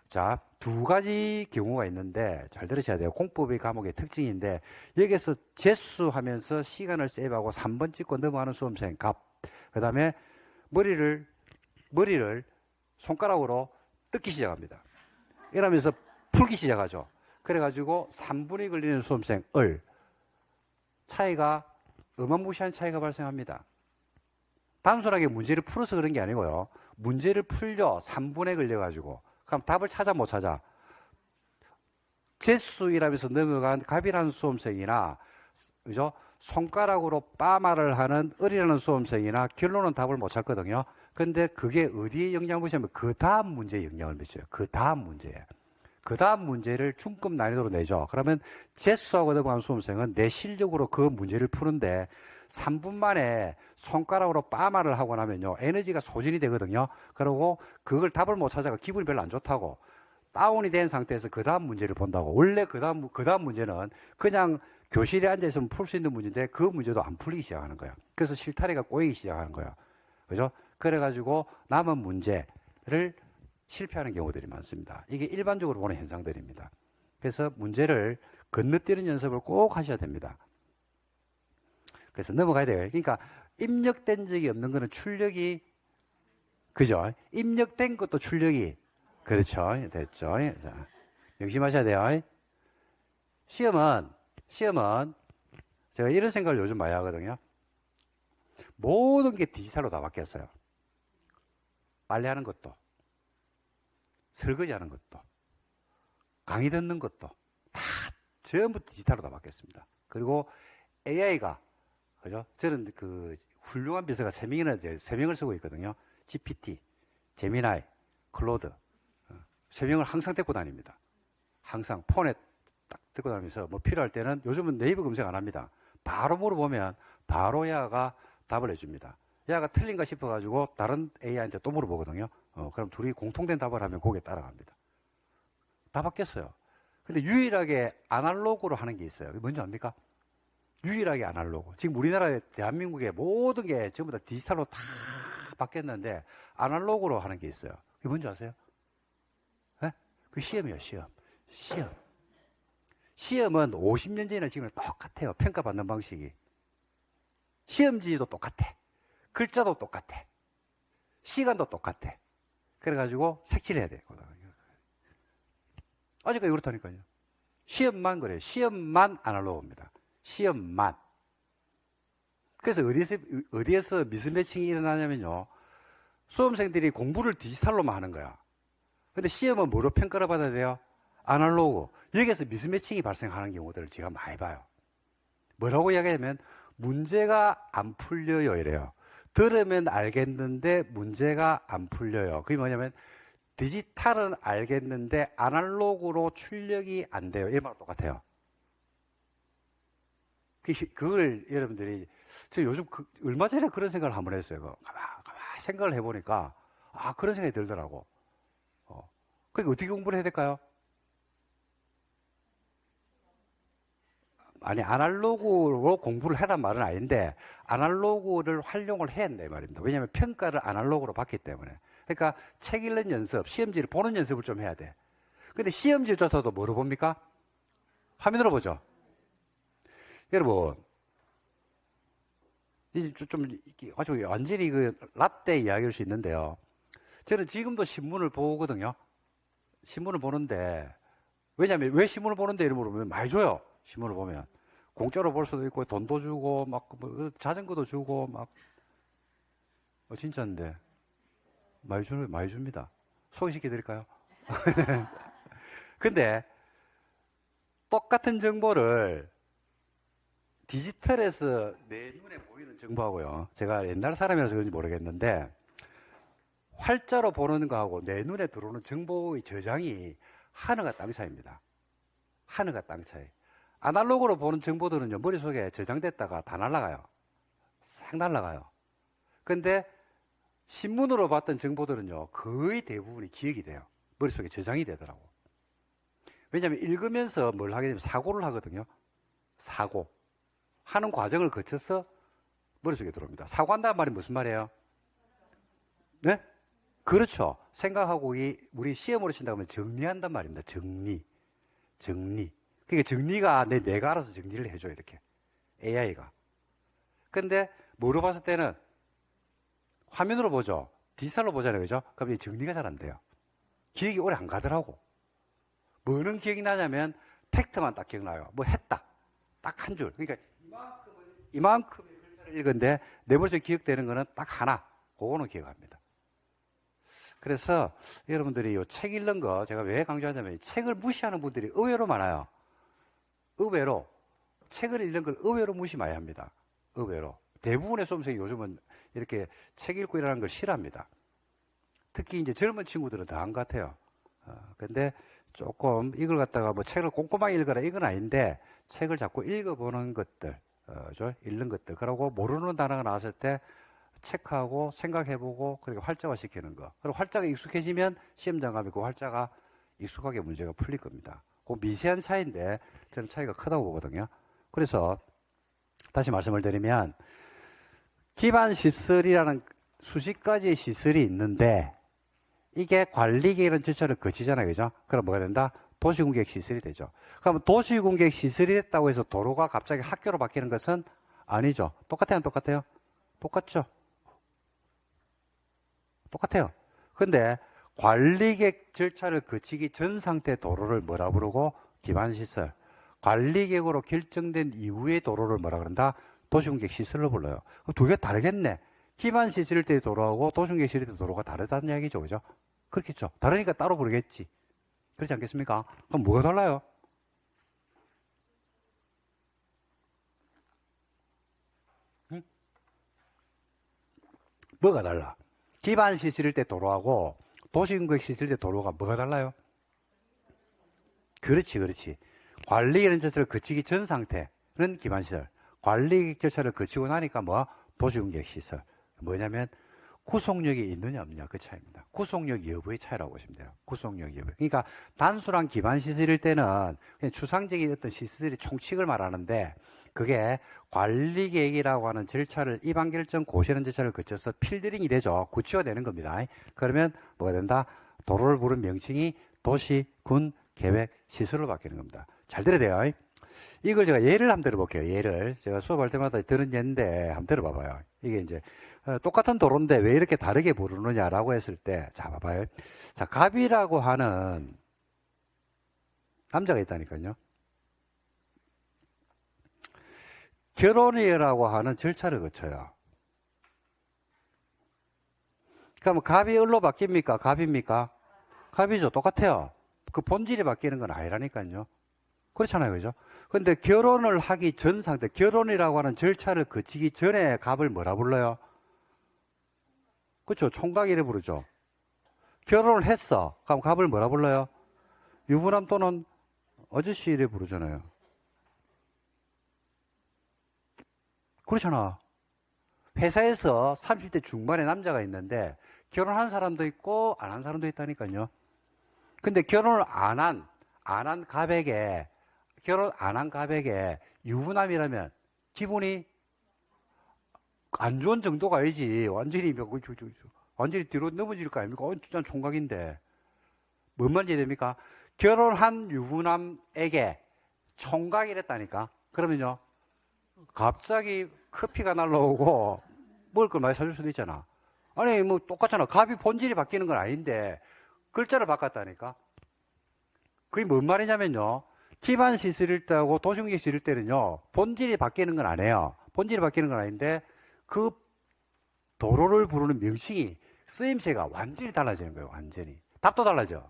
자, 두 가지 경우가 있는데 잘 들으셔야 돼요. 공법의 과목의 특징인데 여기서 재수하면서 시간을 세이브하고 3번 찍고 넘어가는 수험생 갑. 그 다음에 머리를 손가락으로 뜯기 시작합니다. 이러면서 풀기 시작하죠. 그래가지고 3분이 걸리는 수험생 차이가 어마무시한 차이가 발생합니다. 단순하게 문제를 풀어서 그런 게 아니고요. 문제를 풀려 3분에 걸려가지고 그럼 답을 찾아 못 찾아? 재수이라면서 넘어간 갑이라는 수험생이나 그죠? 손가락으로 빠마를 하는 을이라는 수험생이나 결론은 답을 못 찾거든요. 근데 그게 어디에 영향을 미치냐면 그 다음 문제에 영향을 미쳐요. 그 다음 문제에. 그 다음 문제를 중급 난이도로 내죠. 그러면 재수하고 넘어간 수험생은 내 실력으로 그 문제를 푸는데 3분 만에 손가락으로 빠마를 하고 나면요 에너지가 소진이 되거든요. 그리고 그걸 답을 못 찾아가 기분이 별로 안 좋다고 다운이 된 상태에서 그 다음 문제를 본다고. 원래 그 다음 문제는 그냥 교실에 앉아 있으면 풀 수 있는 문제인데 그 문제도 안 풀리기 시작하는 거예요. 그래서 실타래가 꼬이기 시작하는 거예요. 그죠? 그래가지고 남은 문제를 실패하는 경우들이 많습니다. 이게 일반적으로 보는 현상들입니다. 그래서 문제를 건너뛰는 연습을 꼭 하셔야 됩니다. 그래서 넘어가야 돼요. 그러니까 입력된 적이 없는 거는 출력이 그죠? 입력된 것도 출력이 그렇죠. 됐죠. 자, 명심하셔야 돼요. 시험은 제가 이런 생각을 요즘 많이 하거든요. 모든 게 디지털로 다 바뀌었어요. 빨래하는 것도 설거지하는 것도 강의 듣는 것도 다 전부 디지털로 다 바뀌었습니다. 그리고 AI가 그죠? 저는 그 훌륭한 비서가 세 명을 쓰고 있거든요. GPT, 제미나이, 클로드. 세 명을 항상 데리고 다닙니다. 항상 폰에 딱 데리고 다니면서 뭐 필요할 때는 요즘은 네이버 검색 안 합니다. 바로 물어보면 바로 야가 답을 해줍니다. 야가 틀린가 싶어가지고 다른 AI한테 또 물어보거든요. 그럼 둘이 공통된 답을 하면 거기에 따라갑니다. 다 바뀌었어요. 근데 유일하게 아날로그로 하는 게 있어요. 그게 뭔지 압니까? 유일하게 아날로그. 지금 우리나라의 대한민국의 모든 게 전부 다 디지털로 다 바뀌었는데 아날로그로 하는 게 있어요. 그게 뭔지 아세요? 네? 그 시험이에요, 시험. 시험은 50년 전이나 지금 똑같아요. 평가받는 방식이. 시험지도 똑같아. 글자도 똑같아. 시간도 똑같아. 그래가지고 색칠해야 되거든요. 아직까지 그렇다니까요. 시험만 그래요. 시험만 아날로그입니다. 시험만. 그래서 어디에서 미스매칭이 일어나냐면요. 수험생들이 공부를 디지털로만 하는 거야. 근데 시험은 뭐로 평가를 받아야 돼요? 아날로그. 여기에서 미스매칭이 발생하는 경우들을 제가 많이 봐요. 뭐라고 이야기하면 문제가 안 풀려요 이래요. 들으면 알겠는데 문제가 안 풀려요. 그게 뭐냐면 디지털은 알겠는데 아날로그로 출력이 안 돼요. 이 말과 똑같아요. 그걸 여러분들이 저 요즘 얼마 전에 그런 생각을 한번 했어요. 가만 생각을 해보니까 그런 생각이 들더라고. 그러니까 어떻게 공부를 해야 될까요? 아니 아날로그로 공부를 해란 말은 아닌데 아날로그를 활용을 해야 한다 이 말입니다. 왜냐하면 평가를 아날로그로 받기 때문에. 그러니까 책 읽는 연습, 시험지를 보는 연습을 좀 해야 돼. 근데 시험지조차도 뭐로 봅니까? 화면으로 보죠. 여러분 이제 좀 아주 완전히 그 라떼 이야기일 수 있는데요. 저는 지금도 신문을 보거든요. 신문을 보는데 왜냐하면 왜 신문을 보는데 이런 물어보면 많이 줘요. 신문을 보면 공짜로 볼 수도 있고 돈도 주고 막 뭐 자전거도 주고 막 진짜인데 많이 줍니다. 소개시켜 드릴까요? 근데 똑같은 정보를 디지털에서 내 눈에 보이는 정보하고요. 제가 옛날 사람이라서 그런지 모르겠는데 활자로 보는 거하고 내 눈에 들어오는 정보의 저장이 하늘과 땅 차이입니다. 하늘과 땅 차이. 아날로그로 보는 정보들은요, 머릿속에 저장됐다가 다 날아가요. 싹 날아가요. 근데 신문으로 봤던 정보들은요, 거의 대부분이 기억이 돼요. 머릿속에 저장이 되더라고. 왜냐하면 읽으면서 뭘 하게 되면 사고를 하거든요. 사고. 하는 과정을 거쳐서 머릿속에 들어옵니다. 사고한다는 말이 무슨 말이에요? 네? 그렇죠. 생각하고 우리 시험으로 친다고 하면 정리한단 말입니다. 정리. 그러니까 정리가 내가 알아서 정리를 해줘 이렇게 AI가. 근데 뭐로 봤을 때는 화면으로 보죠. 디지털로 보잖아요. 그죠? 그럼 정리가 잘 안 돼요. 기억이 오래 안 가더라고. 뭐는 기억이 나냐면 팩트만 딱 기억나요. 뭐 했다. 딱 한 줄. 그러니까 이만큼의 글자를 읽은데 내 머릿속에 기억되는 거는 딱 하나. 그거는 기억합니다. 그래서 여러분들이 이 책 읽는 거 제가 왜 강조하냐면 책을 무시하는 분들이 의외로 많아요. 의외로 책을 읽는 걸 의외로 무시 많이 합니다. 의외로 대부분의 수험생이 요즘은 이렇게 책 읽고 일하는 걸 싫어합니다. 특히 이제 젊은 친구들은 다 안 같아요. 근데 조금 이걸 갖다가 뭐 책을 꼼꼼하게 읽어라 이건 아닌데 책을 자꾸 읽어보는 것들, 읽는 것들. 그리고 모르는 단어가 나왔을 때 체크하고 생각해보고 그렇게 활자화 시키는 거. 그리고 활자가 익숙해지면 시험장 가면 그 활자가 익숙하게 문제가 풀릴 겁니다. 그 미세한 차이인데 저는 차이가 크다고 보거든요. 그래서 다시 말씀을 드리면 기반 시설이라는 수십 가지의 시설이 있는데 이게 관리계획이라는 절차를 거치잖아요. 그죠? 그럼 뭐가 된다? 도시공객 시설이 되죠. 그럼 도시공객 시설이 됐다고 해서 도로가 갑자기 학교로 바뀌는 것은 아니죠. 똑같아요? 안 똑같아요? 똑같죠. 똑같아요. 근데 관리계획 절차를 거치기 전 상태 도로를 뭐라 부르고 기반시설. 관리계획으로 결정된 이후의 도로를 뭐라 그런다? 도시공객 시설로 불러요. 두 개 다르겠네. 기반시설일 때 도로하고 도시공객 시설일 때 도로가 다르다는 이야기죠. 그죠? 그렇겠죠. 다르니까 따로 부르겠지. 그렇지 않겠습니까? 그럼 뭐가 달라요? 뭐가 달라? 기반 시설일 때 도로하고 도시공격 시설일 때 도로가 뭐가 달라요? 그렇지. 관리 이런 절차를 거치기 전 상태는 기반시설. 관리 절차를 거치고 나니까 뭐? 도시공격 시설. 뭐냐면 구속력이 있느냐 없느냐 그 차이입니다. 구속력 여부의 차이라고 보시면 돼요. 구속력 여부. 그러니까 단순한 기반시설일 때는 그냥 추상적인 어떤 시설의 총칙을 말하는데 그게 관리계획이라고 하는 절차를 입안결정 고시하는 절차를 거쳐서 필드링이 되죠. 구체화되는 겁니다. 그러면 뭐가 된다? 도로를 부른 명칭이 도시, 군, 계획, 시설로 바뀌는 겁니다. 잘 들어야 돼요. 이걸 제가 예를 한번 들어볼게요. 예를 제가 수업할 때마다 들은 예인데 한번 들어봐봐요. 이게 이제 똑같은 도로인데 왜 이렇게 다르게 부르느냐라고 했을 때, 자 봐봐요. 자, 갑이라고 하는 남자가 있다니까요. 결혼이라고 하는 절차를 거쳐요. 그럼 갑이 을로 바뀝니까? 갑입니까? 갑이죠. 똑같아요. 그 본질이 바뀌는 건 아니라니까요. 그렇잖아요. 그죠? 근데 결혼을 하기 전 상태, 결혼이라고 하는 절차를 거치기 전에 갑을 뭐라 불러요? 그렇죠. 총각이래 부르죠. 결혼을 했어. 그럼 갑을 뭐라 불러요? 유부남 또는 아저씨래 부르잖아요. 그렇잖아. 회사에서 30대 중반의 남자가 있는데 결혼한 사람도 있고 안 한 사람도 있다니까요. 근데 결혼을 안 한 갑에게, 결혼 안 한 갑에게 유부남이라면 기분이 안 좋은 정도가 아니지. 완전히 뒤로 넘어질 거 아닙니까? 난 총각인데. 뭔 말인지 됩니까? 결혼한 유부남에게 총각이랬다니까. 그러면요, 갑자기 커피가 날라오고 먹을 걸 많이 사줄 수도 있잖아. 아니, 뭐 똑같잖아. 갑이 본질이 바뀌는 건 아닌데 글자를 바꿨다니까. 그게 뭔 말이냐면요, 기반 시설일 때하고 도시공격 시설일 때는요, 본질이 바뀌는 건 아니에요. 본질이 바뀌는 건 아닌데 그 도로를 부르는 명칭이, 쓰임새가 완전히 달라지는 거예요. 완전히. 답도 달라져.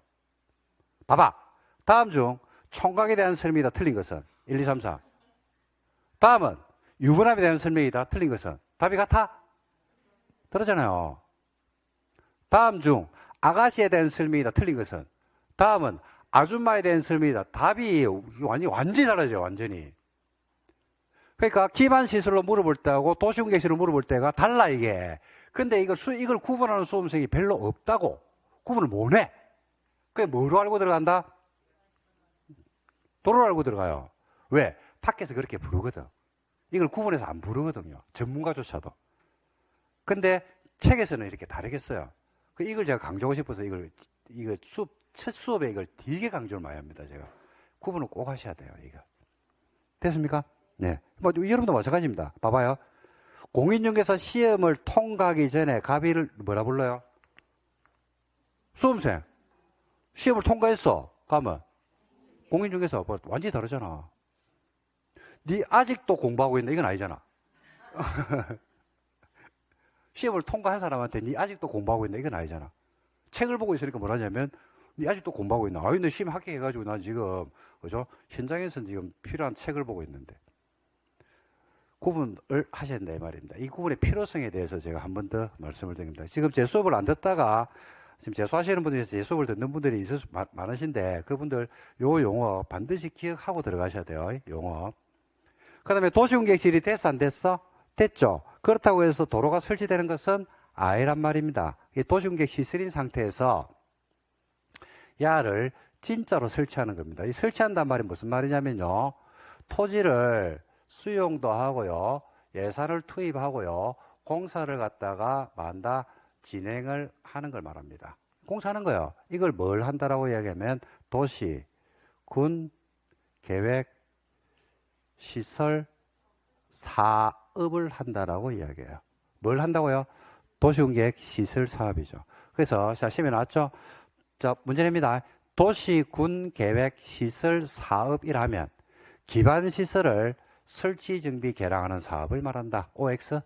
봐봐. 다음 중 총각에 대한 설명이 다 틀린 것은 1, 2, 3, 4. 다음은 유부남에 대한 설명이 다 틀린 것은 답이 같아? 그러잖아요. 다음 중 아가씨에 대한 설명이 다 틀린 것은, 다음은 아줌마에 대한 설명이 다, 답이 완전히 달라져요. 완전히. 그러니까 기반 시설로 물어볼 때하고 도시공격 시설로 물어볼 때가 달라 이게. 근데 이걸 구분하는 수험생이 별로 없다고. 구분을 못 해. 그게 뭐로 알고 들어간다? 도로로 알고 들어가요. 왜? 밖에서 그렇게 부르거든. 이걸 구분해서 안 부르거든요. 전문가조차도. 근데 책에서는 이렇게 다르겠어요. 이걸 제가 강조하고 싶어서 첫 수업에 이걸 되게 강조를 많이 합니다. 제가. 구분을 꼭 하셔야 돼요. 이거. 됐습니까? 네. 뭐, 여러분도 마찬가지입니다. 봐봐요. 공인중개사 시험을 통과하기 전에 갑이를 뭐라 불러요? 수험생. 시험을 통과했어. 가면 공인중개사 완전히 다르잖아. 네 아직도 공부하고 있나? 이건 아니잖아. 시험을 통과한 사람한테 네 아직도 공부하고 있나? 이건 아니잖아. 책을 보고 있으니까 뭐라냐면 네 아직도 공부하고 있나? 너 시험 합격해가지고 난 지금 그죠? 현장에서 지금 필요한 책을 보고 있는데. 구분을 하셔야 된다 이 말입니다. 이 구분의 필요성에 대해서 제가 한 번 더 말씀을 드립니다. 지금 제 수업을 안 듣다가 지금 재수하시는 분들 중에서 제 수업을 듣는 분들이 있을 수 많으신데 그분들 요 용어 반드시 기억하고 들어가셔야 돼요. 용어. 그 다음에 도시공격실이 됐어 안 됐어? 됐죠. 그렇다고 해서 도로가 설치되는 것은 아니란 말입니다. 도시공격 시설인 상태에서 야를 진짜로 설치하는 겁니다. 이 설치한단 말이 무슨 말이냐면요, 토지를 수용도 하고요, 예산을 투입하고요, 공사를 갖다가 만다 진행을 하는 걸 말합니다. 공사하는 거예요. 이걸 뭘 한다라고 이야기하면 도시, 군, 계획, 시설, 사업을 한다라고 이야기해요. 뭘 한다고요? 도시공격 시설 사업이죠. 그래서 자, 시험에 나왔죠? 자, 문제 냅니다. 도시, 군, 계획, 시설, 사업이라면 기반 시설을 설치, 정비, 개량하는 사업을 말한다. OX?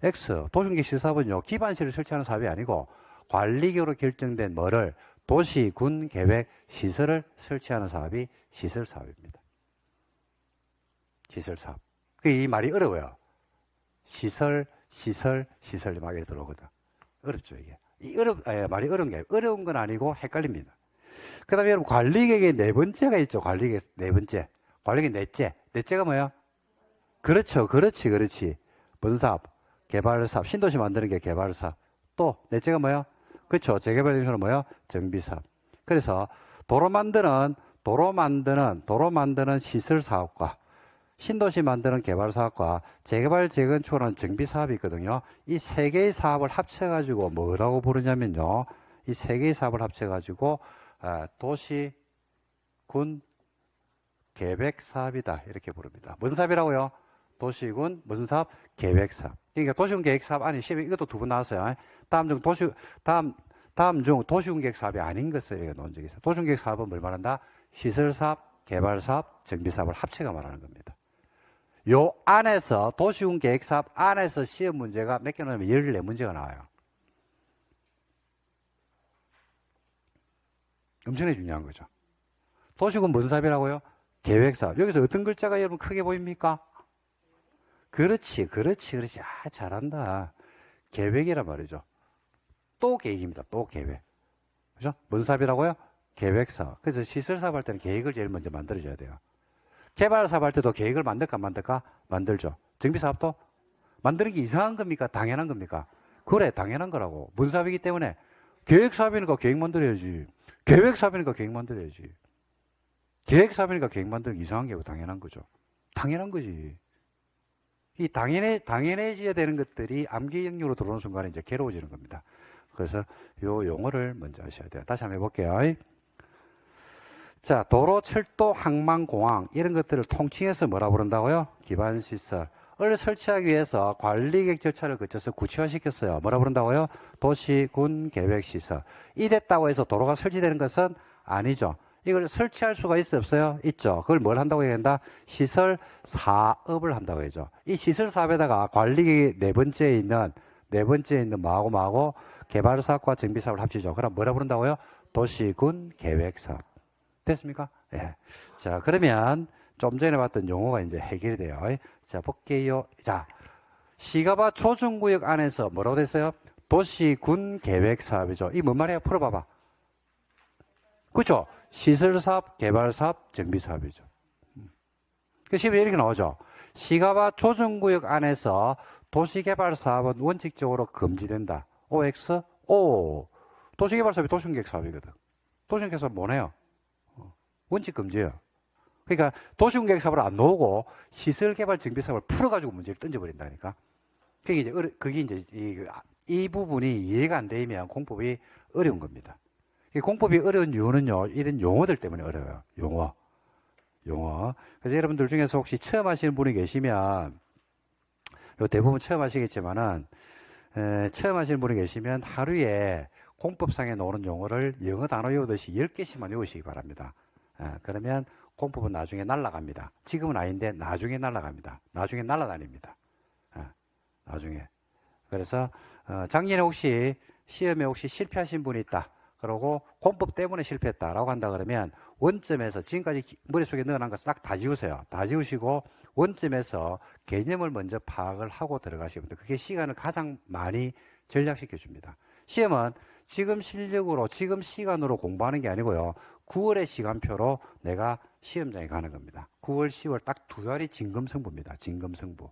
X. 도시공격 시설 사업은요, 기반 시설을 설치하는 사업이 아니고 관리교로 결정된 뭐를 도시, 군, 계획, 시설을 설치하는 사업이 시설 사업입니다. 시설 사업. 이 말이 어려워요. 시설 막 이렇게 들어오거든. 어렵죠, 이게. 말이 어려운 게 아니고, 어려운 건 아니고 헷갈립니다. 그 다음에 여러분, 관리계획의 네 번째가 있죠. 관리계획 네 번째. 관리계획 넷째. 넷째가 뭐야? 그렇죠. 그렇지. 뭔 사업? 개발사업. 신도시 만드는 게 개발사업. 또, 넷째가 뭐야? 그렇죠. 재개발 중에서는 뭐야? 정비사업. 그래서 도로 만드는 시설사업과 신도시 만드는 개발사업과 재개발 재건축은 정비사업이 있거든요. 이 세 개의 사업을 합쳐가지고 뭐라고 부르냐면요. 이 세 개의 사업을 합쳐가지고 도시, 군, 계획사업이다. 이렇게 부릅니다. 무슨 사업이라고요? 도시군, 무슨 사업? 계획사업. 그러니까 도시군 계획사업 아니, 시험에 이것도 두 번 나왔어요. 다음 중 도시군 계획사업이 아닌 것을 논 적이 있어요. 도시군 계획사업은 뭘 말한다? 시설사업, 개발사업, 정비사업을 합쳐가 말하는 겁니다. 요 안에서, 도시군 계획사업 안에서 시험 문제가 몇 개 나오면 14문제가 나와요. 엄청나게 중요한 거죠. 도시군 무슨 사업이라고요? 계획사업. 여기서 어떤 글자가 여러분 크게 보입니까? 그렇지. 아, 잘한다. 계획이란 말이죠. 또 계획입니다. 또 계획. 그죠? 무슨 사업이라고요? 계획사업. 그래서 시설사업 할 때는 계획을 제일 먼저 만들어줘야 돼요. 개발사업 할 때도 계획을 만들까? 만들죠. 정비사업도 만드는 게 이상한 겁니까? 당연한 겁니까? 그래, 당연한 거라고. 무슨 사업이기 때문에? 계획사업이니까 계획 만들어야지. 계획사업이니까 계획 만들어야지. 계획사업이니까 계획 만들기 이상한 게 아니고 당연한 거죠. 당연한 거지. 이 당연해져야 되는 것들이 암기 영역으로 들어오는 순간에 이제 괴로워지는 겁니다. 그래서 요 용어를 먼저 아셔야 돼요. 다시 한번 해볼게요. 자, 도로, 철도, 항만, 공항 이런 것들을 통칭해서 뭐라 부른다고요? 기반시설을 설치하기 위해서 관리계획 절차를 거쳐서 구체화시켰어요. 뭐라 부른다고요? 도시군 계획시설. 이 됐다고 해서 도로가 설치되는 것은 아니죠. 이걸 설치할 수가 있어요? 없어요? 있죠. 그걸 뭘 한다고 해야 된다? 시설 사업을 한다고 해야죠. 이 시설 사업에다가 관리계획 네 번째에 있는 뭐하고 개발사업과 정비사업을 합치죠. 그럼 뭐라 부른다고요? 도시군 계획사업. 됐습니까? 예. 자, 그러면 좀 전에 봤던 용어가 이제 해결이 돼요. 자, 볼게요. 자, 시가바 조정구역 안에서 뭐라고 됐어요? 도시군 계획사업이죠. 이 뭔 말이에요? 풀어봐봐. 그렇죠? 시설사업, 개발사업, 정비사업이죠. 그 시험에 이렇게 나오죠. 시가바 조정구역 안에서 도시개발사업은 원칙적으로 금지된다. OX? O. 도시개발사업이 도시군계획사업이거든. 도시군계획사업 뭐네요? 원칙 금지예요. 그러니까 도시군계획사업을 안 놓고 시설개발 정비사업을 풀어가지고 문제를 던져버린다니까. 그게 이제 이 부분이 이해가 안 되면 공법이 어려운 겁니다. 공법이 어려운 이유는요, 이런 용어들 때문에 어려워요. 용어. 그래서 여러분들 중에서 혹시 처음 하시는 분이 계시면, 대부분 처음 하시겠지만은, 처음 하시는 분이 계시면 하루에 공법상에 나오는 용어를 영어 단어 외우듯이 10개씩만 외우시기 바랍니다. 그러면 공법은 나중에 날아갑니다. 지금은 아닌데 나중에 날아갑니다. 나중에 날아다닙니다. 나중에. 그래서 작년에 혹시 시험에 혹시 실패하신 분이 있다. 그러고 공법 때문에 실패했다라고 한다 그러면 원점에서 지금까지 머릿속에 넣어놓은 거 싹 다 지우세요. 다 지우시고 원점에서 개념을 먼저 파악을 하고 들어가시면 됩니다. 그게 시간을 가장 많이 절약시켜 줍니다. 시험은 지금 실력으로 지금 시간으로 공부하는 게 아니고요. 9월의 시간표로 내가 시험장에 가는 겁니다. 9월, 10월 딱 두 달이 진검승부입니다. 진검승부.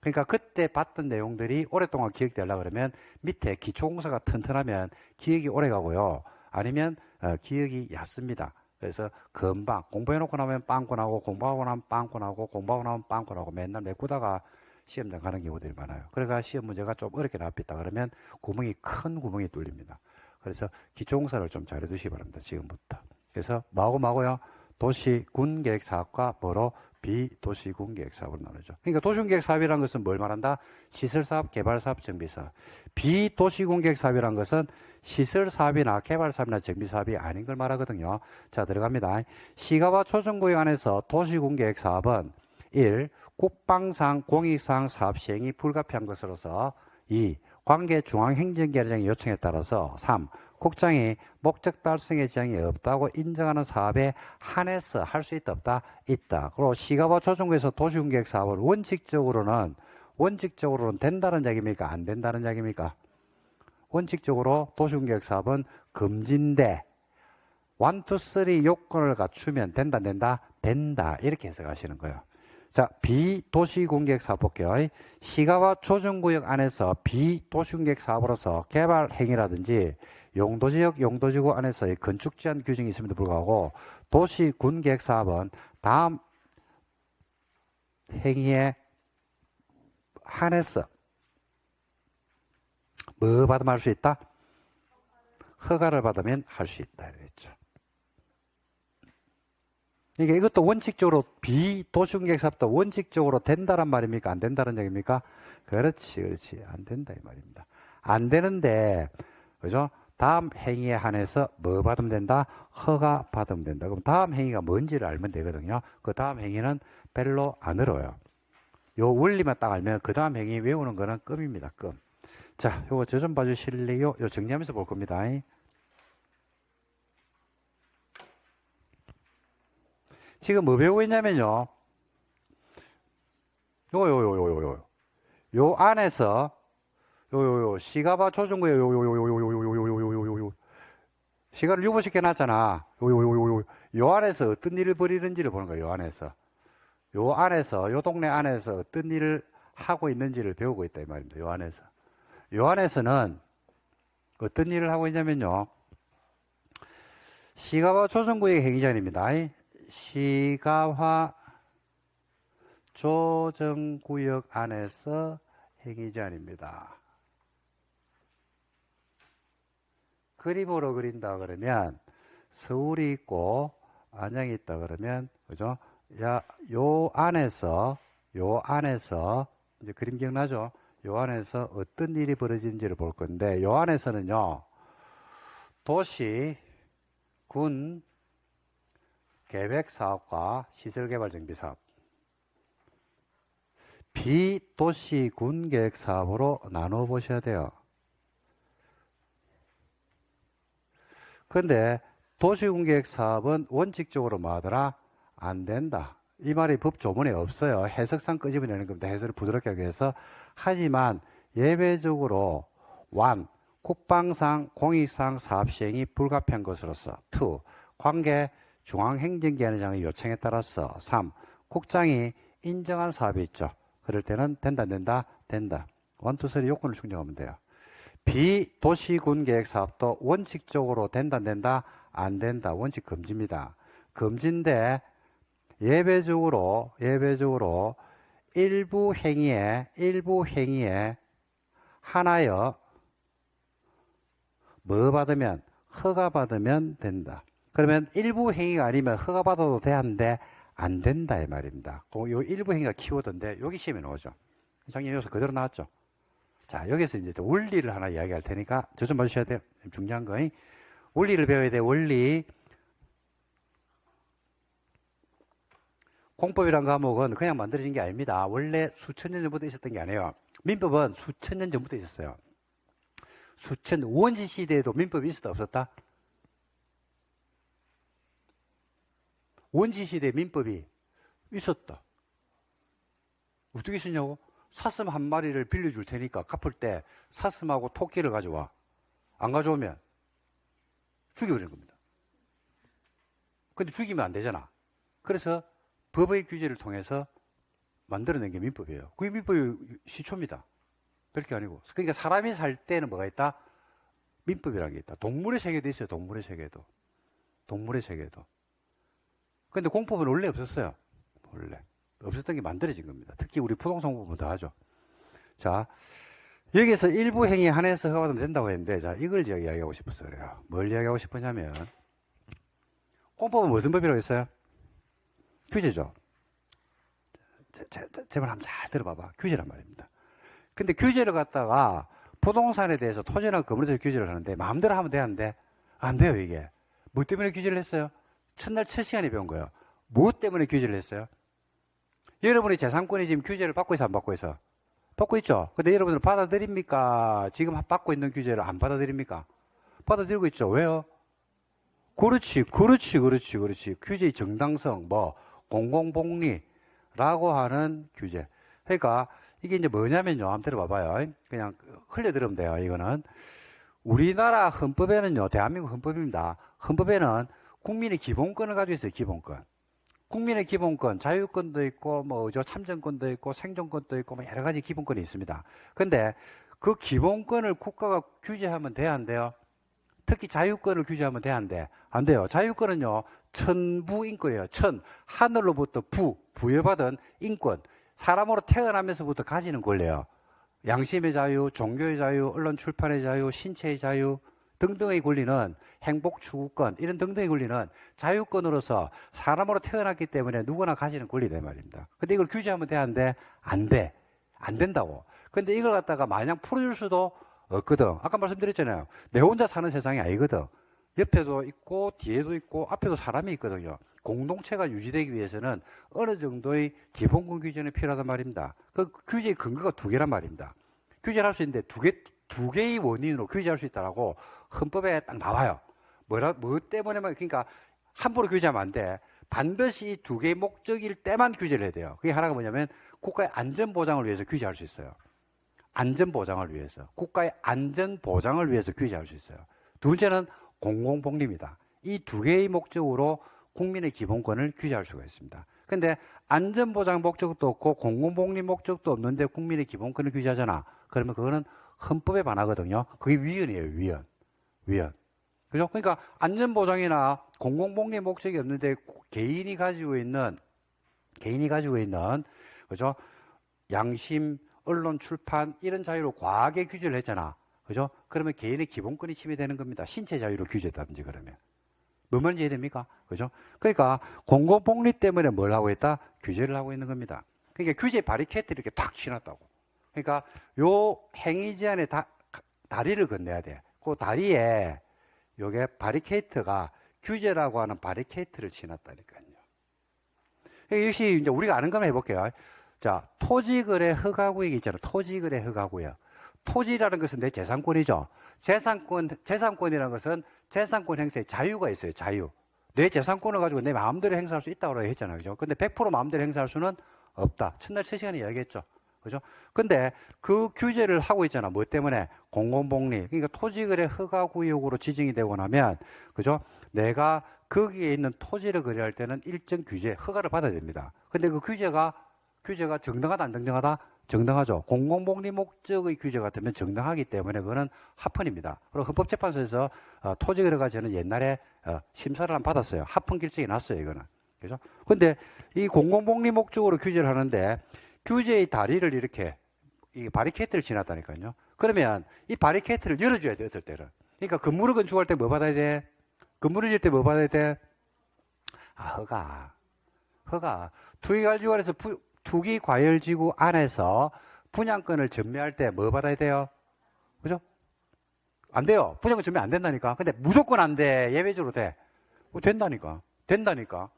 그러니까 그때 봤던 내용들이 오랫동안 기억되려고 그러면 밑에 기초공사가 튼튼하면 기억이 오래 가고요. 아니면 기억이 얕습니다. 그래서 금방 공부해놓고 나면 빵꾸 나고 공부하고 나면 빵꾸 나고 공부하고 나면 빵꾸 나고 맨날 메꾸다가 시험장 가는 경우들이 많아요. 그러니까 시험 문제가 좀 어렵게 나왔다 그러면 큰 구멍이 뚫립니다. 그래서 기초공사를 좀 잘해두시기 바랍니다. 지금부터. 그래서 뭐고요? 도시군계획사업과 뭐로? 비도시군계획사업으로 나누죠. 그러니까 도시군계획사업이라는 것은 뭘 말한다? 시설사업, 개발사업, 정비사업. 비도시군계획사업이라는 것은 시설사업이나 개발사업이나 정비사업이 아닌 걸 말하거든요. 자, 들어갑니다. 시가와 초정구역 안에서 도시군계획사업은 1. 국방상, 공익상 사업 시행이 불가피한 것으로서 2. 관계 중앙행정기관장의 요청에 따라서 3. 국장이 목적 달성의 지향이 없다고 인정하는 사업에 한해서 할 수 있다 없다? 있다. 그리고 시가와 조정구에서 도시군계획 사업을 원칙적으로는 된다는 얘기입니까? 안 된다는 얘기입니까? 원칙적으로 도시공개사업은 금지인데 1, 2, 3 요건을 갖추면 된다, 안 된다? 된다. 이렇게 해석하시는 거예요. 자, 비도시공개사업 볼게요. 시가와 조정구역 안에서 비도시공개사업으로서 개발 행위라든지 용도지역, 용도지구 안에서의 건축제한 규정이 있음에도 불구하고 도시군계획사업은 다음 행위에 한해서 뭐 받으면 할 수 있다? 허가를 받으면 할 수 있다. 이랬죠. 그러니까 이것도 원칙적으로 비도시공개사업도 원칙적으로 된다란 말입니까? 안 된다는 얘기입니까? 그렇지, 그렇지. 안 된다 이 말입니다. 안 되는데, 그죠? 다음 행위에 한해서 뭐 받으면 된다? 허가 받으면 된다. 그럼 다음 행위가 뭔지를 알면 되거든요. 그 다음 행위는 별로 안 어려워요. 요 원리만 딱 알면 그 다음 행위 외우는 거는 끔입니다. 끔. 자, 요거 저 좀 봐주실래요? 요 정리하면서 볼 겁니다. 지금 뭐 배우고 있냐면요. 요 안에서 시가바 조정구에 시가를 유보시켜 놨잖아. 요 안에서 어떤 일을 벌이는지를 보는 거예요. 요 안에서. 요 안에서, 요 동네 안에서 어떤 일을 하고 있는지를 배우고 있다 이 말입니다. 요 안에서. 요 안에서는 어떤 일을 하고 있냐면요. 시가와 조정구역 행위자입니다. 시가화 조정구역 안에서 행위제한입니다. 그림으로 그린다 그러면 서울이 있고 안양이 있다 그러면 그죠? 야, 요 안에서 이제 그림 기억나죠? 요 안에서 어떤 일이 벌어지는지를 볼 건데 요 안에서는요. 도시, 군, 계획사업과 시설개발정비사업 비도시 군계획사업으로 나눠 보셔야 돼요. 근데 도시군계획사업은 원칙적으로 뭐 하더라? 안 된다. 이 말이 법 조문에 없어요. 해석상 끄집어내는 겁니다. 해석을 부드럽게 하기 위해서. 하지만 예외적으로 1. 국방상 공익상 사업 시행이 불가피한 것으로서 2. 관계 중앙행정기관장의 요청에 따라서 3. 국장이 인정한 사업이 있죠. 그럴 때는 된다, 안 된다? 된다. 1, 2, 3 요건을 충족하면 돼요. 비도시군계획사업도 원칙적으로 된다, 안 된다? 안 된다. 원칙 금지입니다. 금지인데 예외적으로 일부 행위에 하나여 뭐 받으면 허가 받으면 된다. 그러면 일부 행위가 아니면 허가 받아도 되는데 안 된다 이 말입니다. 요 일부 행위가 키워드인데 여기 시험에 나오죠. 작년 여기서 그대로 나왔죠. 자, 여기서 이제 원리를 하나 이야기할 테니까 저 좀 봐주셔야 돼요. 중요한 거. 원리를 배워야 돼. 원리. 공법이란 과목은 그냥 만들어진 게 아닙니다. 원래 수천 년 전부터 있었던 게 아니에요. 민법은 수천 년 전부터 있었어요. 원시 시대에도 민법이 있었다 없었다? 원시 시대에 민법이 있었다. 어떻게 있었냐고? 사슴 한 마리를 빌려줄 테니까 갚을 때 사슴하고 토끼를 가져와. 안 가져오면 죽여버리는 겁니다. 근데 죽이면 안 되잖아. 그래서 법의 규제를 통해서 만들어낸 게 민법이에요. 그게 민법의 시초입니다. 별게 아니고. 그러니까 사람이 살 때는 뭐가 있다? 민법이라는 게 있다. 동물의 세계도 있어요. 동물의 세계도. 근데 공법은 원래 없었어요. 원래. 없었던 게 만들어진 겁니다. 특히 우리 부동산 공법은 더 하죠. 자, 여기서 일부 행위에 한해서 허가받으면 된다고 했는데, 자, 이걸 제가 이야기하고 싶어서 그래요. 뭘 이야기하고 싶었냐면, 공법은 무슨 법이라고 했어요? 규제죠. 제 말 한번 잘 들어봐봐. 규제란 말입니다. 근데 규제를 갖다가 부동산에 대해서 토지나 건물에 대해서 규제를 하는데 마음대로 하면 되는데 안 돼요, 이게. 뭐 때문에 규제를 했어요? 첫날 첫 시간에 배운 거예요. 뭐 때문에 규제를 했어요? 여러분의 재산권이 지금 규제를 받고 있어, 안 받고 있어? 받고 있죠? 근데 여러분들 받아들입니까? 지금 받고 있는 규제를 안 받아들입니까? 받아들이고 있죠. 왜요? 그렇지. 규제의 정당성, 공공복리라고 하는 규제. 그러니까 이게 이제 뭐냐면요. 한번 들어봐봐요. 그냥 흘려 들으면 돼요. 이거는 우리나라 헌법에는요, 대한민국 헌법입니다. 헌법에는 국민의 기본권을 가지고 있어요, 기본권. 국민의 기본권, 자유권도 있고, 참정권도 있고, 생존권도 있고, 여러 가지 기본권이 있습니다. 근데 그 기본권을 국가가 규제하면 돼야 안 돼요? 특히 자유권을 규제하면 돼야 안 돼? 안 돼요. 자유권은요, 천부인권이에요. 하늘로부터 부여받은 인권. 사람으로 태어나면서부터 가지는 권리예요. 양심의 자유, 종교의 자유, 언론 출판의 자유, 신체의 자유 등등의 권리는 행복 추구권, 이런 등등의 권리는 자유권으로서 사람으로 태어났기 때문에 누구나 가지는 권리다 말입니다. 근데 이걸 규제하면 돼, 안 돼? 안 돼. 안 된다고. 근데 이걸 갖다가 마냥 풀어줄 수도 없거든. 아까 말씀드렸잖아요. 내 혼자 사는 세상이 아니거든. 옆에도 있고 뒤에도 있고 앞에도 사람이 있거든요. 공동체가 유지되기 위해서는 어느 정도의 기본권 규제는 필요하단 말입니다. 그 규제의 근거가 두 개란 말입니다. 규제를 할 수 있는데 두 개의 원인으로 규제할 수 있다라고 헌법에 딱 나와요. 뭐 때문에만, 그러니까 함부로 규제하면 안 돼. 반드시 두 개의 목적일 때만 규제를 해야 돼요. 그게 하나가 뭐냐면 국가의 안전 보장을 위해서 규제할 수 있어요. 안전 보장을 위해서, 국가의 안전 보장을 위해서 규제할 수 있어요. 두 번째는 공공복리입니다. 이 두 개의 목적으로 국민의 기본권을 규제할 수가 있습니다. 근데 안전보장 목적도 없고 공공복리 목적도 없는데 국민의 기본권을 규제하잖아. 그러면 그거는 헌법에 반하거든요. 그게 위헌이에요, 위헌. 그죠? 그러니까 안전보장이나 공공복리 목적이 없는데 개인이 가지고 있는, 그죠? 양심, 언론, 출판, 이런 자유로 과하게 규제를 했잖아. 그죠? 그러면 개인의 기본권이 침해되는 겁니다. 신체 자유로 규제했다든지 그러면. 뭔 말인지 이해됩니까? 그죠? 그러니까 공공복리 때문에 뭘 하고 있다? 규제를 하고 있는 겁니다. 그러니까 규제 바리케이트 이렇게 탁 치놨다고. 그러니까 요 행위 제한에 다리를 건너야 돼. 그 다리에 요게 바리케이트가 규제라고 하는 바리케이트를 치놨다니까요. 역시 이제 우리가 아는 것만 해볼게요. 자, 토지거래 허가구역 있잖아요. 토지거래 허가구역. 토지라는 것은 내 재산권이죠. 재산권이라는 것은 재산권 행사에 자유가 있어요. 자유. 내 재산권을 가지고 내 마음대로 행사할 수 있다고 했잖아요. 그죠? 근데 100% 마음대로 행사할 수는 없다. 첫날 3시간에 이야기했죠. 그죠? 근데 그 규제를 하고 있잖아. 뭐 때문에? 공공복리. 그러니까 토지거래 허가구역으로 지정이 되고 나면, 그죠? 내가 거기에 있는 토지를 거래할 때는 일정 규제, 허가를 받아야 됩니다. 근데 그 규제가 정당하다, 안 정당하다? 정당하죠. 공공복리 목적의 규제 같으면 정당하기 때문에 그거는 합헌입니다. 그리고 헌법재판소에서 토지거래가 저는 옛날에 심사를 한 받았어요. 합헌 결정이 났어요, 이거는. 그죠? 근데 이 공공복리 목적으로 규제를 하는데 규제의 다리를 이렇게 이 바리케이트를 지났다니까요. 그러면 이 바리케이트를 열어줘야 돼, 어떨 때는. 그러니까 건물을 건축할 때 뭐 받아야 돼? 건물을 질 때 뭐 받아야 돼? 허가. 투기과열지구에서 투기과열지구 안에서 분양권을 전매할 때 뭐 받아야 돼요? 그죠? 안 돼요. 분양권 전매 안 된다니까. 근데 무조건 안 돼. 예외적으로 돼. 된다니까.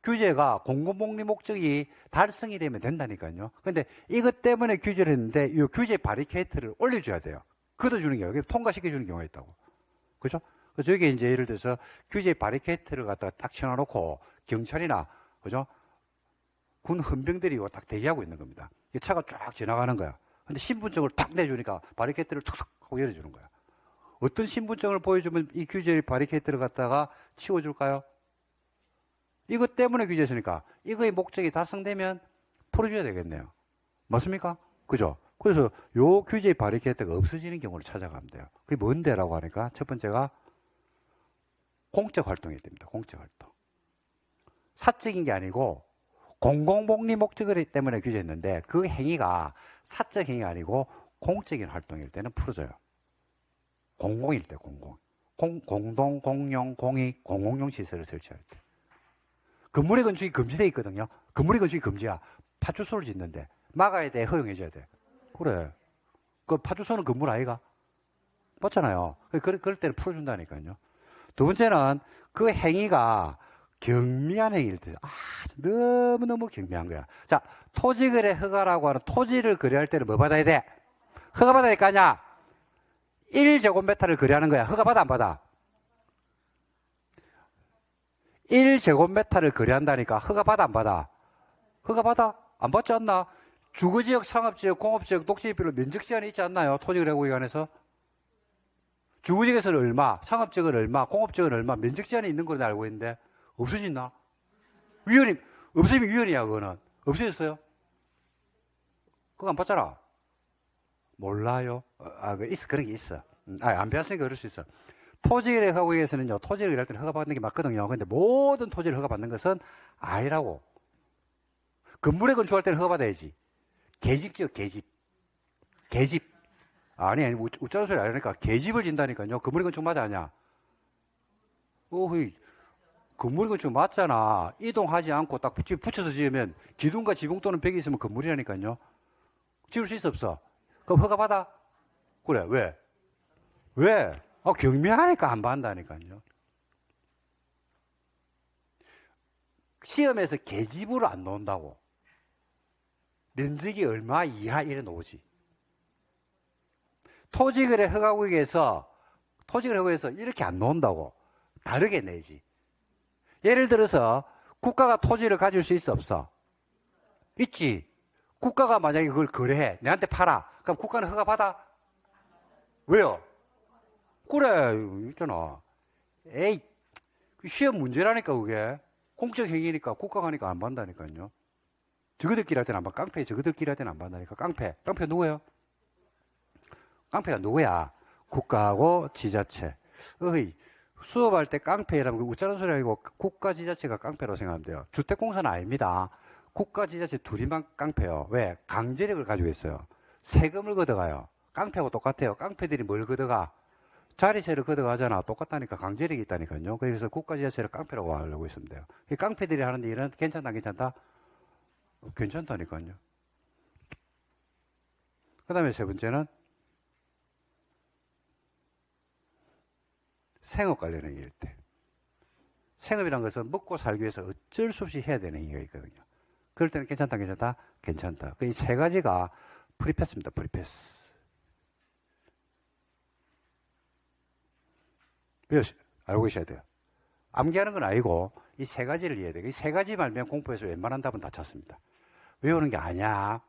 규제가 공공복리 목적이 달성이 되면 된다니까요. 근데 이것 때문에 규제를 했는데 이 규제 바리케이트를 올려줘야 돼요. 걷어주는 경우, 통과시켜주는 경우가 있다고. 그죠? 그래서 여기 이제 예를 들어서 규제 바리케이트를 갖다가 딱 쳐놔놓고 경찰이나, 그죠? 군 헌병들이 딱 대기하고 있는 겁니다. 차가 쫙 지나가는 거야. 근데 신분증을 탁 내주니까 바리케이트를 툭툭 하고 열어주는 거야. 어떤 신분증을 보여주면 이 규제 바리케이트를 갖다가 치워줄까요? 이것 때문에 규제했으니까 이거의 목적이 달성되면 풀어줘야 되겠네요. 맞습니까? 그죠? 그래서 요 규제 바리케이트가 없어지는 경우를 찾아가면 돼요. 그게 뭔데라고 하니까 첫 번째가 공적 활동이 됩니다. 공적 활동. 사적인 게 아니고 공공복리 목적이기 때문에 규제했는데 그 행위가 사적 행위가 아니고 공적인 활동일 때는 풀어져요. 공공일 때, 공동, 공용, 공익, 공공용 시설을 설치할 때. 건물의 건축이 금지되어 있거든요. 건물의 건축이 금지야. 파출소를 짓는데 막아야 돼, 허용해줘야 돼. 그래. 그 파출소는 건물 아이가? 맞잖아요. 그럴 때는 풀어준다니까요. 두 번째는 그 행위가 경미한 행위일 때, 너무너무 경미한 거야. 자, 토지거래 허가라고 하는 토지를 거래할 때는 뭐 받아야 돼? 허가 받아야 될 거 아니야? 1제곱미터를 거래하는 거야. 허가 받아, 안 받아? 1제곱미터를 거래한다니까 허가 받아, 안 받아? 허가 받아? 안 받지 않나? 주거지역, 상업지역, 공업지역, 녹지별로 면적 제한이 있지 않나요? 토지거래구역안에서? 주거지역에서는 얼마, 상업지역은 얼마, 공업지역은 얼마, 면적 제한이 있는 걸로 알고 있는데 없어졌나? 위헌이 없으면 위헌이야. 그거는 없어졌어요? 그거 안 봤잖아. 몰라요. 있어. 그런 게 있어. 안 배웠으니까 그럴 수 있어. 토지거래 허가에서는요, 토지를 일할 때는 허가받는 게 맞거든요. 근데 모든 토지를 허가받는 것은 아니라고. 건물에 건축할 때는 허가받아야지. 계집지요, 계집. 아니, 웃자는 소리 아니니까. 계집을 진다니까요. 건물에 건축 맞아, 아니야? 건물에 건축 맞잖아. 이동하지 않고 딱 붙여서 지으면 기둥과 지붕 또는 벽이 있으면 건물이라니까요. 지을 수 있어, 없어? 그럼 허가받아? 그래, 왜? 왜? 경미하니까 안 받는다니까요. 시험에서 계집으로 안 나온다고. 면적이 얼마 이하 이래 나오지. 토지거래 허가구역에서 이렇게 안 나온다고. 다르게 내지. 예를 들어서 국가가 토지를 가질 수 있어, 없어? 있지. 국가가 만약에 그걸 거래해. 내한테 팔아. 그럼 국가는 허가받아? 왜요? 그래, 있잖아. 에이, 시험 문제라니까, 그게. 공적 행위니까, 국가가 하니까 안 받는다니까요. 저거들끼리 할 때는 안 받, 저거들끼리 할 때는 안 받는다니까. 깡패가 누구예요? 깡패가 누구야? 국가하고 지자체. 수업할 때 깡패라면 웃자는 소리 아니고 국가 지자체가 깡패라고 생각하면 돼요. 주택공사는 아닙니다. 국가 지자체 둘이만 깡패요. 왜? 강제력을 가지고 있어요. 세금을 걷어가요. 깡패하고 똑같아요. 깡패들이 뭘 걷어가? 자리세를 걷어가잖아. 똑같다니까. 강제력이 있다니까요. 그래서 국가 지자체를 깡패라고 하려고 있으면 돼요. 이 깡패들이 하는 일은 괜찮다, 안 괜찮다? 괜찮다니까요. 그 다음에 세 번째는 생업 관련 행위일 때. 생업이란 것은 먹고 살기 위해서 어쩔 수 없이 해야 되는 행위가 있거든요. 그럴 때는 괜찮다, 괜찮다? 괜찮다. 이 세 가지가 프리패스입니다. 프리패스. 알고 계셔야 돼요. 암기하는 건 아니고 이 세 가지를 이해해야 돼요. 이 세 가지만 알면 공부에서 웬만한 답은 다 찾습니다. 외우는 게 아니야.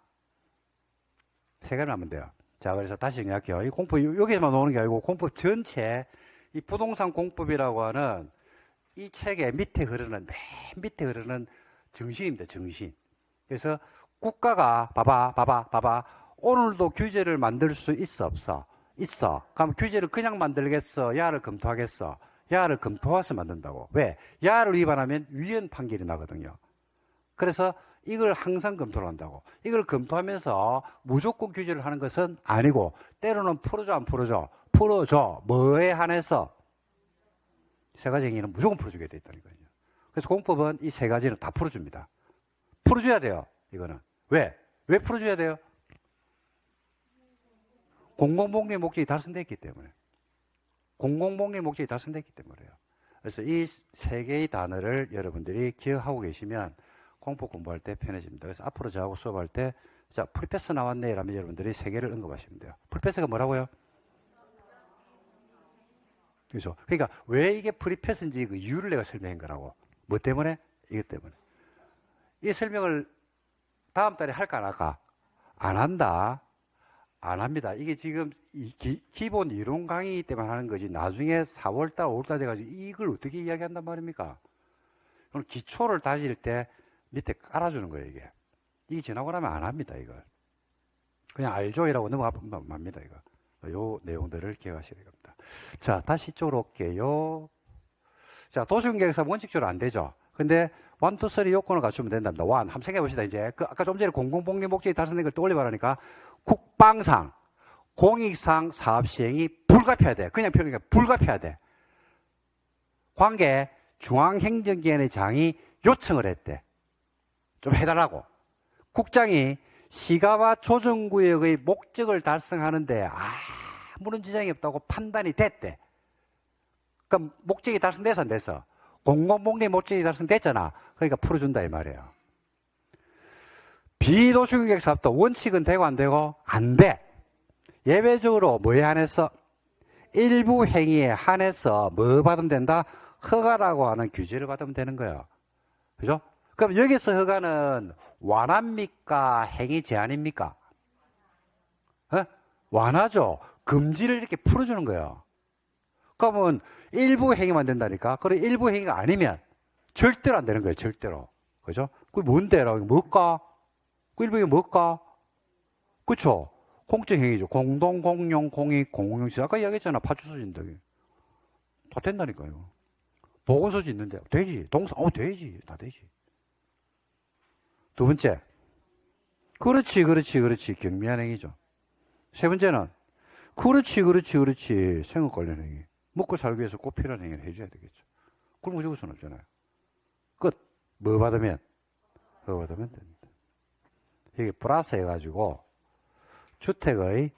세 가지만 하면 돼요. 자, 그래서 다시 정리할게요. 이 공법, 여기에만 나오는 게 아니고 공법 전체, 이 부동산 공법이라고 하는 이 책의 밑에 흐르는, 맨 밑에 흐르는 정신입니다. 정신. 그래서 국가가 봐봐. 오늘도 규제를 만들 수 있어, 없어? 있어. 그럼 규제를 그냥 만들겠어? 야를 검토하겠어? 야를 검토해서 만든다고. 왜? 야를 위반하면 위헌 판결이 나거든요. 그래서 이걸 항상 검토를 한다고. 이걸 검토하면서 무조건 규제를 하는 것은 아니고 때로는 풀어줘, 안 풀어줘? 풀어줘. 뭐에 한해서? 세 가지 행위는 무조건 풀어주게 돼 있다니까요. 그래서 공법은 이 세 가지는 다 풀어줍니다. 풀어줘야 돼요. 이거는. 왜? 왜 풀어줘야 돼요? 공공복리 목적이 달성됐기 때문에. 공공복리 목적이 달성됐기 때문에요. 그래서 이 세 개의 단어를 여러분들이 기억하고 계시면 공법 공부할 때 편해집니다. 그래서 앞으로 저하고 수업할 때, 자, 프리패스 나왔네. 이러면 여러분들이 세 개를 언급하시면 돼요. 프리패스가 뭐라고요? 그렇죠. 그러니까 왜 이게 프리패스인지 그 이유를 내가 설명한 거라고. 뭐 때문에? 이것 때문에. 이 설명을 다음 달에 할까 안 할까? 안 한다. 안 합니다. 이게 지금 기본 이론 강의 때문에 하는 거지. 나중에 4월달, 5월달 돼가지고 이걸 어떻게 이야기한단 말입니까? 오늘 기초를 다질 때 밑에 깔아주는 거예요, 이게. 이게 지나고 나면 안 합니다, 이걸. 그냥 알죠? 이라고 넘어가면 맙니다, 이거. 요 내용들을 기억하셔야 됩니다. 자, 다시 이쪽으로 올게요. 자, 도시공개에서 원칙적으로 안 되죠. 근데 1, 2, 3 요건을 갖추면 된답니다. 1, 한번 생각해 봅시다, 이제. 아까 좀 전에 공공복리 목적이 달성된 걸 떠올려 보라니까 국방상, 공익상 사업 시행이 불가피해야 돼. 그냥 표현하니까 불가피해야 돼. 관계 중앙행정기관의 장이 요청을 했대. 좀 해달라고. 국장이 시가와 조정구역의 목적을 달성하는데 아무런 지장이 없다고 판단이 됐대. 그럼 목적이 달성돼서 안 됐어? 공공복리 목적이 달성됐잖아. 그러니까 풀어준다 이 말이에요. 비도시공개 사업도 원칙은 되고 안 되고? 안 돼. 예외적으로 뭐에 한해서? 일부 행위에 한해서 뭐 받으면 된다? 허가라고 하는 규제를 받으면 되는 거예요. 그죠? 그럼 여기서 허가는 완화입니까? 행위 제한입니까? 완화죠. 금지를 이렇게 풀어주는 거예요. 그러면 일부 행위만 된다니까. 그래, 일부 행위가 아니면 절대로 안 되는 거예요, 절대로. 그죠? 그게 뭔데? 라고, 뭘까? 그 일부 행위 뭘까? 그쵸? 공적 행위죠. 공동, 공용, 공익, 공용시. 아까 이야기했잖아, 파출소진들. 다 된다니까요. 보건소지 있는데, 되지. 동사, 되지. 다 되지. 두 번째. 그렇지. 경미한 행위죠. 세 번째는, 그렇지. 생업 관련 행위. 먹고 살기 위해서 꼭 필요한 행위를 해줘야 되겠죠. 그럼 무조건 수는 없잖아요. 끝. 뭐 받으면 됩니다. 이게 플러스 해가지고, 주택의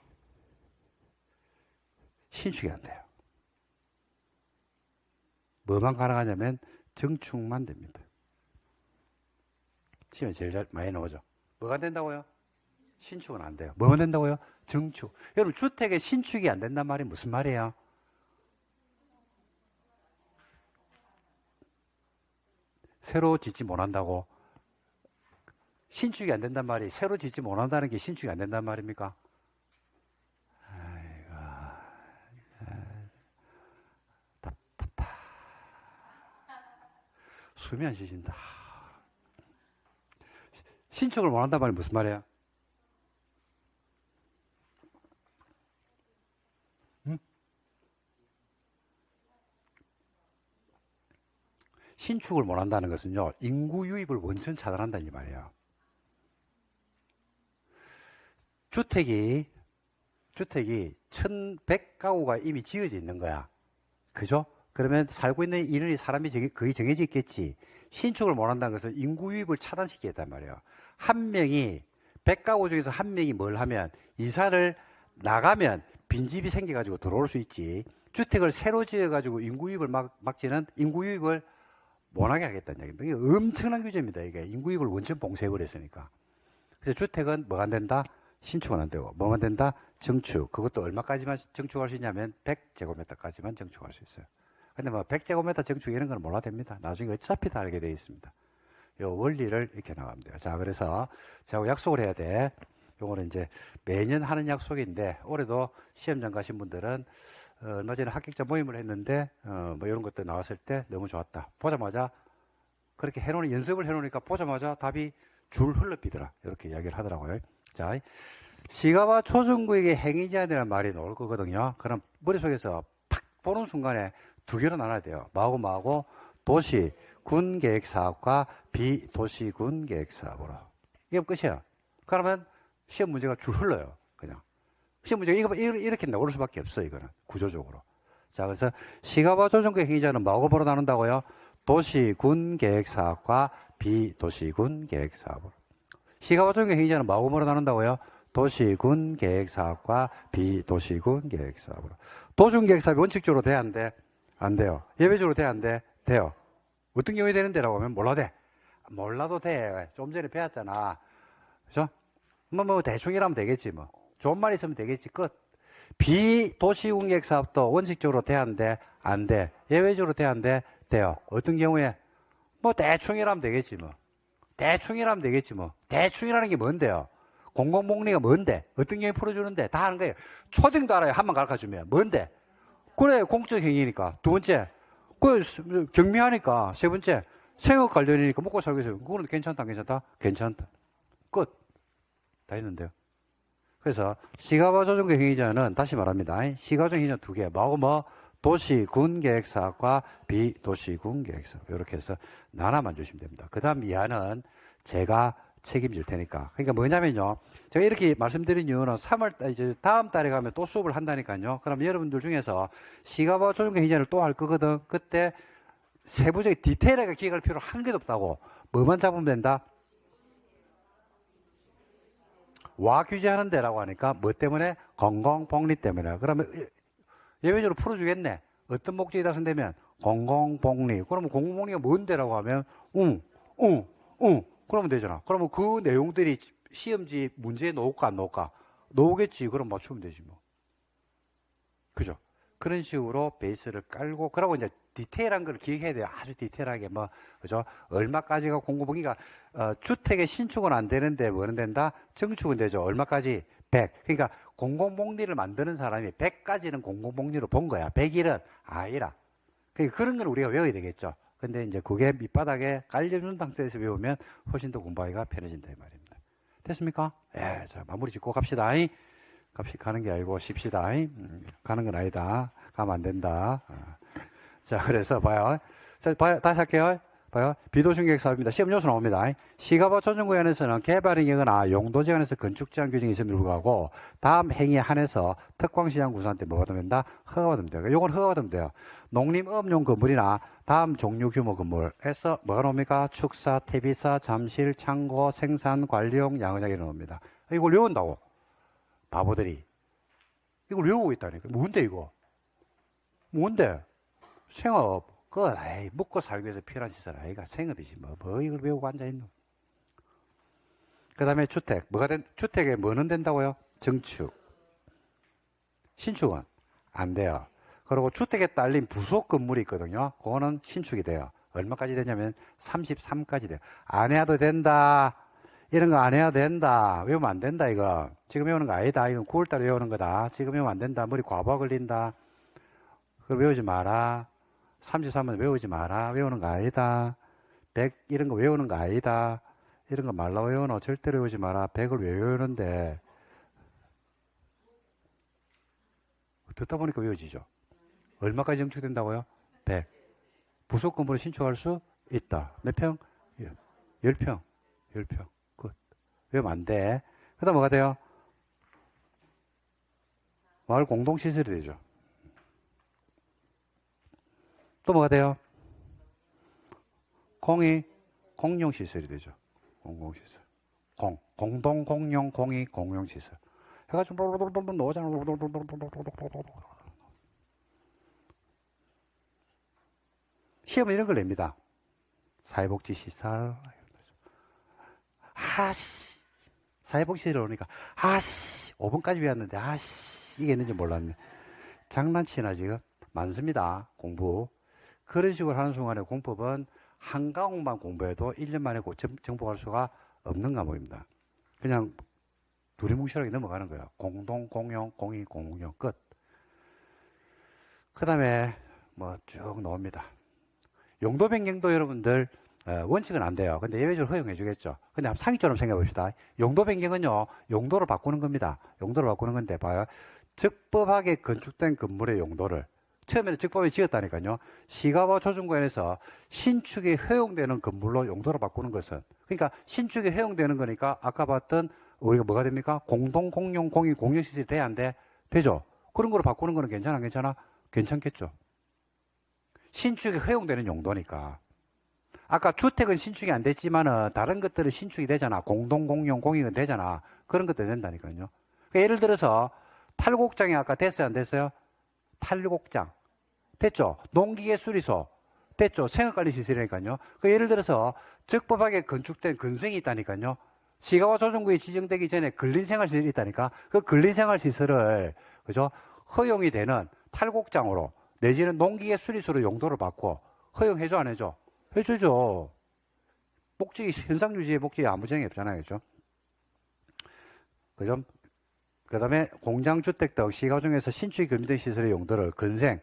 신축이 안 돼요. 뭐만 가능하냐면, 증축만 됩니다. 시험에 제일 잘 많이 나오죠. 뭐가 안 된다고요? 신축은 안 돼요. 뭐가 된다고요? 증축. 여러분, 주택의 신축이 안 된단 말이 무슨 말이에요? 새로 짓지 못한다고? 신축이 안 된단 말이 새로 짓지 못한다는 게 신축이 안 된단 말입니까? 아이고, 답답하. 숨이 안 쉬신다. 신축을 못한단 말이 무슨 말이야? 신축을 못한다는 것은요, 인구 유입을 원천 차단한다는 이 말이에요. 주택이 1100가구가 이미 지어져 있는 거야. 그죠? 그러면 살고 있는 인원이 사람이 거의 정해져 있겠지. 신축을 못한다는 것은 인구 유입을 차단시키겠단 말이에요. 한 명이 100가구 중에서 한 명이 뭘 하면 이사를 나가면 빈집이 생겨가지고 들어올 수 있지. 주택을 새로 지어가지고 인구 유입을 막지는 인구 유입을 못하게 하겠다는 얘기입니다. 이게 엄청난 규제입니다. 이게 인구 유입을 원천 봉쇄해버렸으니까. 그래서 주택은 뭐가 안 된다? 신축은 안 되고 뭐만 된다? 증축. 그것도 얼마까지만 증축할 수 있냐면 100제곱미터까지만 증축할 수 있어요. 근데 뭐 100제곱미터 증축 이런 건 몰라도 됩니다. 나중에 어차피 다 알게 되어 있습니다. 요 원리를 이렇게 나가면 돼요. 자, 그래서 저하고 약속을 해야 돼. 요거는 이제 매년 하는 약속인데 올해도 시험장 가신 분들은 얼마 전에 합격자 모임을 했는데 뭐 이런 것들 나왔을 때 너무 좋았다. 보자마자 그렇게 해놓으니 연습을 해놓으니까 보자마자 답이 줄 흘러비더라. 이렇게 이야기를 하더라고요. 자, 시가와 초중구에게 행위 제한이라는 말이 나올 거거든요. 그럼 머릿속에서 팍 보는 순간에 두 개로 나눠야 돼요. 뭐하고 도시 군 계획 사업과 비도시 군 계획 사업으로. 이게 끝이야. 그러면 시험 문제가 줄 흘러요. 그냥. 시험 문제가 이렇게 나올 수밖에 없어, 이거는. 구조적으로. 자, 그래서 시가와 초중구 행위 제한은 뭐하고 나눈다고요? 도시 군 계획 사업과 비도시 군 계획 사업으로. 시가와 초중구 행위 제한은 뭐하고 나눈다고요? 도시군 계획사업과 비도시군 계획사업으로. 도시군 계획사업이 원칙적으로 돼야 안 돼? 안 돼요. 예외적으로 돼야 안 돼? 돼요. 어떤 경우에 되는데라고 하면 몰라도 돼. 몰라도 돼. 좀 전에 배웠잖아. 그죠? 뭐 대충이라면 되겠지 뭐. 좋은 말 있으면 되겠지. 끝. 비도시군 계획사업도 원칙적으로 돼야 안 돼? 안 돼. 예외적으로 돼야 안 돼? 돼요. 어떤 경우에? 뭐 대충이라면 되겠지 뭐. 대충이라면 되겠지 뭐. 대충이라는 게 뭔데요? 공공복리가 뭔데? 어떤 경우 풀어주는데? 다 하는 거예요. 초딩도 알아요. 한번 가르쳐주면. 뭔데? 그래, 공적 행위니까. 두 번째, 경미하니까. 세 번째, 생업 관련이니까 먹고 살기 위해서. 그거는 괜찮다, 괜찮다. 끝. 다 했는데요. 그래서 시가와 조정구 행위자는 다시 말합니다. 시가조정 행위자 두 개. 뭐하고 도시군 계획사업과 비도시군 계획사업. 이렇게 해서 하나만 주시면 됩니다. 그 다음 이하는 제가 책임질 테니까. 그러니까 뭐냐면요. 제가 이렇게 말씀드린 이유는 3월, 이제 다음 달에 가면 또 수업을 한다니까요. 그럼 여러분들 중에서 시가와 조정구 행위자를 또 할 거거든. 그때 세부적인 디테일하게 기획할 필요 한 개도 없다고. 뭐만 잡으면 된다? 와 규제하는 데라고 하니까 뭐 때문에? 공공복리 때문에. 그러면 예외적으로 풀어주겠네. 어떤 목적이다 선되면 공공복리. 그러면 공공복리가 뭔데라고 하면 그러면 되잖아. 그러면 그 내용들이 시험지 문제에 나올까 안 나올까? 나오겠지. 그럼 맞추면 되지 뭐. 그죠? 그런 식으로 베이스를 깔고 그러고 이제 디테일한 걸 기획해야 돼요. 아주 디테일하게 뭐 그죠? 얼마까지가 공공복리가 주택의 신축은 안 되는데 뭐는 된다? 증축은 되죠. 얼마까지? 100. 그러니까 공공복리를 만드는 사람이 100까지는 공공복리로 본 거야. 100일은 아니라. 그러니까 그런 걸 우리가 외워야 되겠죠. 근데 이제 그게 밑바닥에 깔려준 상태에서 외우면 훨씬 더 공부하기가 편해진다, 이 말입니다. 됐습니까? 예, 자, 마무리 짓고 갑시다. 값이 가는 게 아니고 쉽시다. 가는 건 아니다. 가면 안 된다. 자, 그래서 봐요. 자, 봐요. 다시 할게요. 봐요. 비도중개획 사업입니다. 시험 요소 나옵니다. 시가법 조정구역에서는 개발행위거나 용도지역에서 건축제한 규정이 있음에도 불구하고 다음 행위에 한해서 특광시장 구성한 때 뭐가 된다? 허가받으면 돼요. 요건 허가받으면 돼요. 농림업용 건물이나 다음 종류 규모 건물에서 뭐가 나옵니까? 축사, 퇴비사, 잠실, 창고, 생산, 관리용, 양의장이 나옵니다. 이걸 외운다고. 바보들이. 이걸 외우고 있다니까. 뭔데 이거? 뭔데? 생업. 에이, 먹고 살기 위해서 필요한 시설 아이가 생업이지 뭐 이걸 외우고 앉아있노. 그 다음에 주택. 주택에 뭐는 된다고요? 증축. 신축은 안 돼요. 그리고 주택에 딸린 부속 건물이 있거든요. 그거는 신축이 돼요. 얼마까지 되냐면 33까지 돼요. 안 해도 된다. 이런 거 안 해도 된다. 외우면 안 된다, 이거. 지금 외우는 거 아니다. 이건 9월달에 외우는 거다. 지금 외우면 안 된다. 머리 과부하 걸린다. 그걸 외우지 마라. 33은 외우지 마라. 외우는 거 아니다. 100 이런 거 외우는 거 아니다. 이런 거 말라 외우노. 절대로 외우지 마라. 100을 왜 외우는데. 듣다 보니까 외워지죠. 얼마까지 증축된다고요? 100. 부속 건물을 신축할 수 있다. 몇 평? 10평. 10평. 끝. 외우면 안 돼. 그 다음 뭐가 돼요? 마을 공동시설이 되죠. 또 뭐가 돼요? 공용시설이 되죠. 공공시설. 공동, 공용, 공용시설. 해가지고, 넣어잖아. 시험은 이런 걸 냅니다. 사회복지시설. 사회복지시설 오니까, 5분까지 외웠는데, 이게 있는지 몰랐네. 장난치나, 지금? 많습니다. 공부. 그런 식으로 하는 순간에 공법은 한 과목만 공부해도 1년 만에 정복할 수가 없는 과목입니다. 그냥 두리뭉실하게 넘어가는 거예요. 공동, 공용, 공익, 공용, 끝. 그 다음에 뭐 쭉 나옵니다. 용도 변경도 여러분들 원칙은 안 돼요. 근데 예외적으로 허용해 주겠죠. 근데 한번 상위처럼 생각해 봅시다. 용도 변경은요, 용도를 바꾸는 겁니다. 용도를 바꾸는 건데 봐요. 적법하게 건축된 건물의 용도를 처음에는 적법하게 지었다니까요. 시가와 조정구역에서 신축이 허용되는 건물로 용도를 바꾸는 것은, 그러니까 신축이 허용되는 거니까 아까 봤던 우리가 뭐가 됩니까? 공동, 공용, 공익, 공용시설이 돼야 안 돼? 되죠. 그런 거로 바꾸는 거는 괜찮아, 괜찮아? 괜찮겠죠. 신축이 허용되는 용도니까. 아까 주택은 신축이 안 됐지만은 다른 것들은 신축이 되잖아. 공동, 공용, 공익은 되잖아. 그런 것도 된다니까요. 그러니까 예를 들어서 탈곡장이 아까 됐어요, 안 됐어요? 탈곡장. 됐죠? 농기계 수리소. 됐죠? 생활관리시설이니까요. 그 예를 들어서 적법하게 건축된 건성이 있다니까요. 시가와 조정구에 지정되기 전에 근린생활시설이 있다니까. 그 근린생활시설을, 그죠? 허용이 되는 탈곡장으로 내지는 농기계 수리소로 용도를 받고 허용해줘, 안 해줘? 해주죠. 목적이, 현상유지의 목적이 아무 정이 없잖아요. 그죠? 그죠? 그 다음에 공장주택 등 시가 중에서 신축이 금지된 시설의 용도를 근생,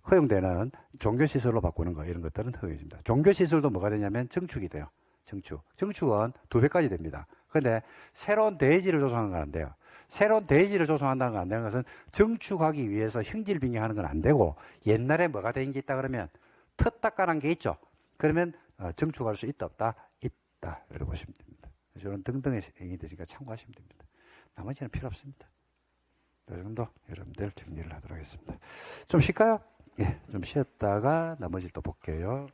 허용되는 종교시설로 바꾸는 거, 이런 것들은 허용입니다. 종교시설도 뭐가 되냐면 증축이 돼요. 증축. 증축은 2배까지 됩니다. 그런데 새로운 대지를 조성하는 건 안 돼요. 새로운 대지를 조성한다는 건 안 되는 것은 증축하기 위해서 형질 빙의하는 건 안 되고, 옛날에 뭐가 된 게 있다 그러면 터딱간한 게 있죠. 그러면 증축할 수 있다 없다? 있다. 이렇게 보시면 됩니다. 이런 등등의 행위 되니까 참고하시면 됩니다. 나머지는 필요 없습니다. 이 정도 여러분들 정리를 하도록 하겠습니다. 좀 쉴까요? 예, 좀 쉬었다가 나머지 또 볼게요.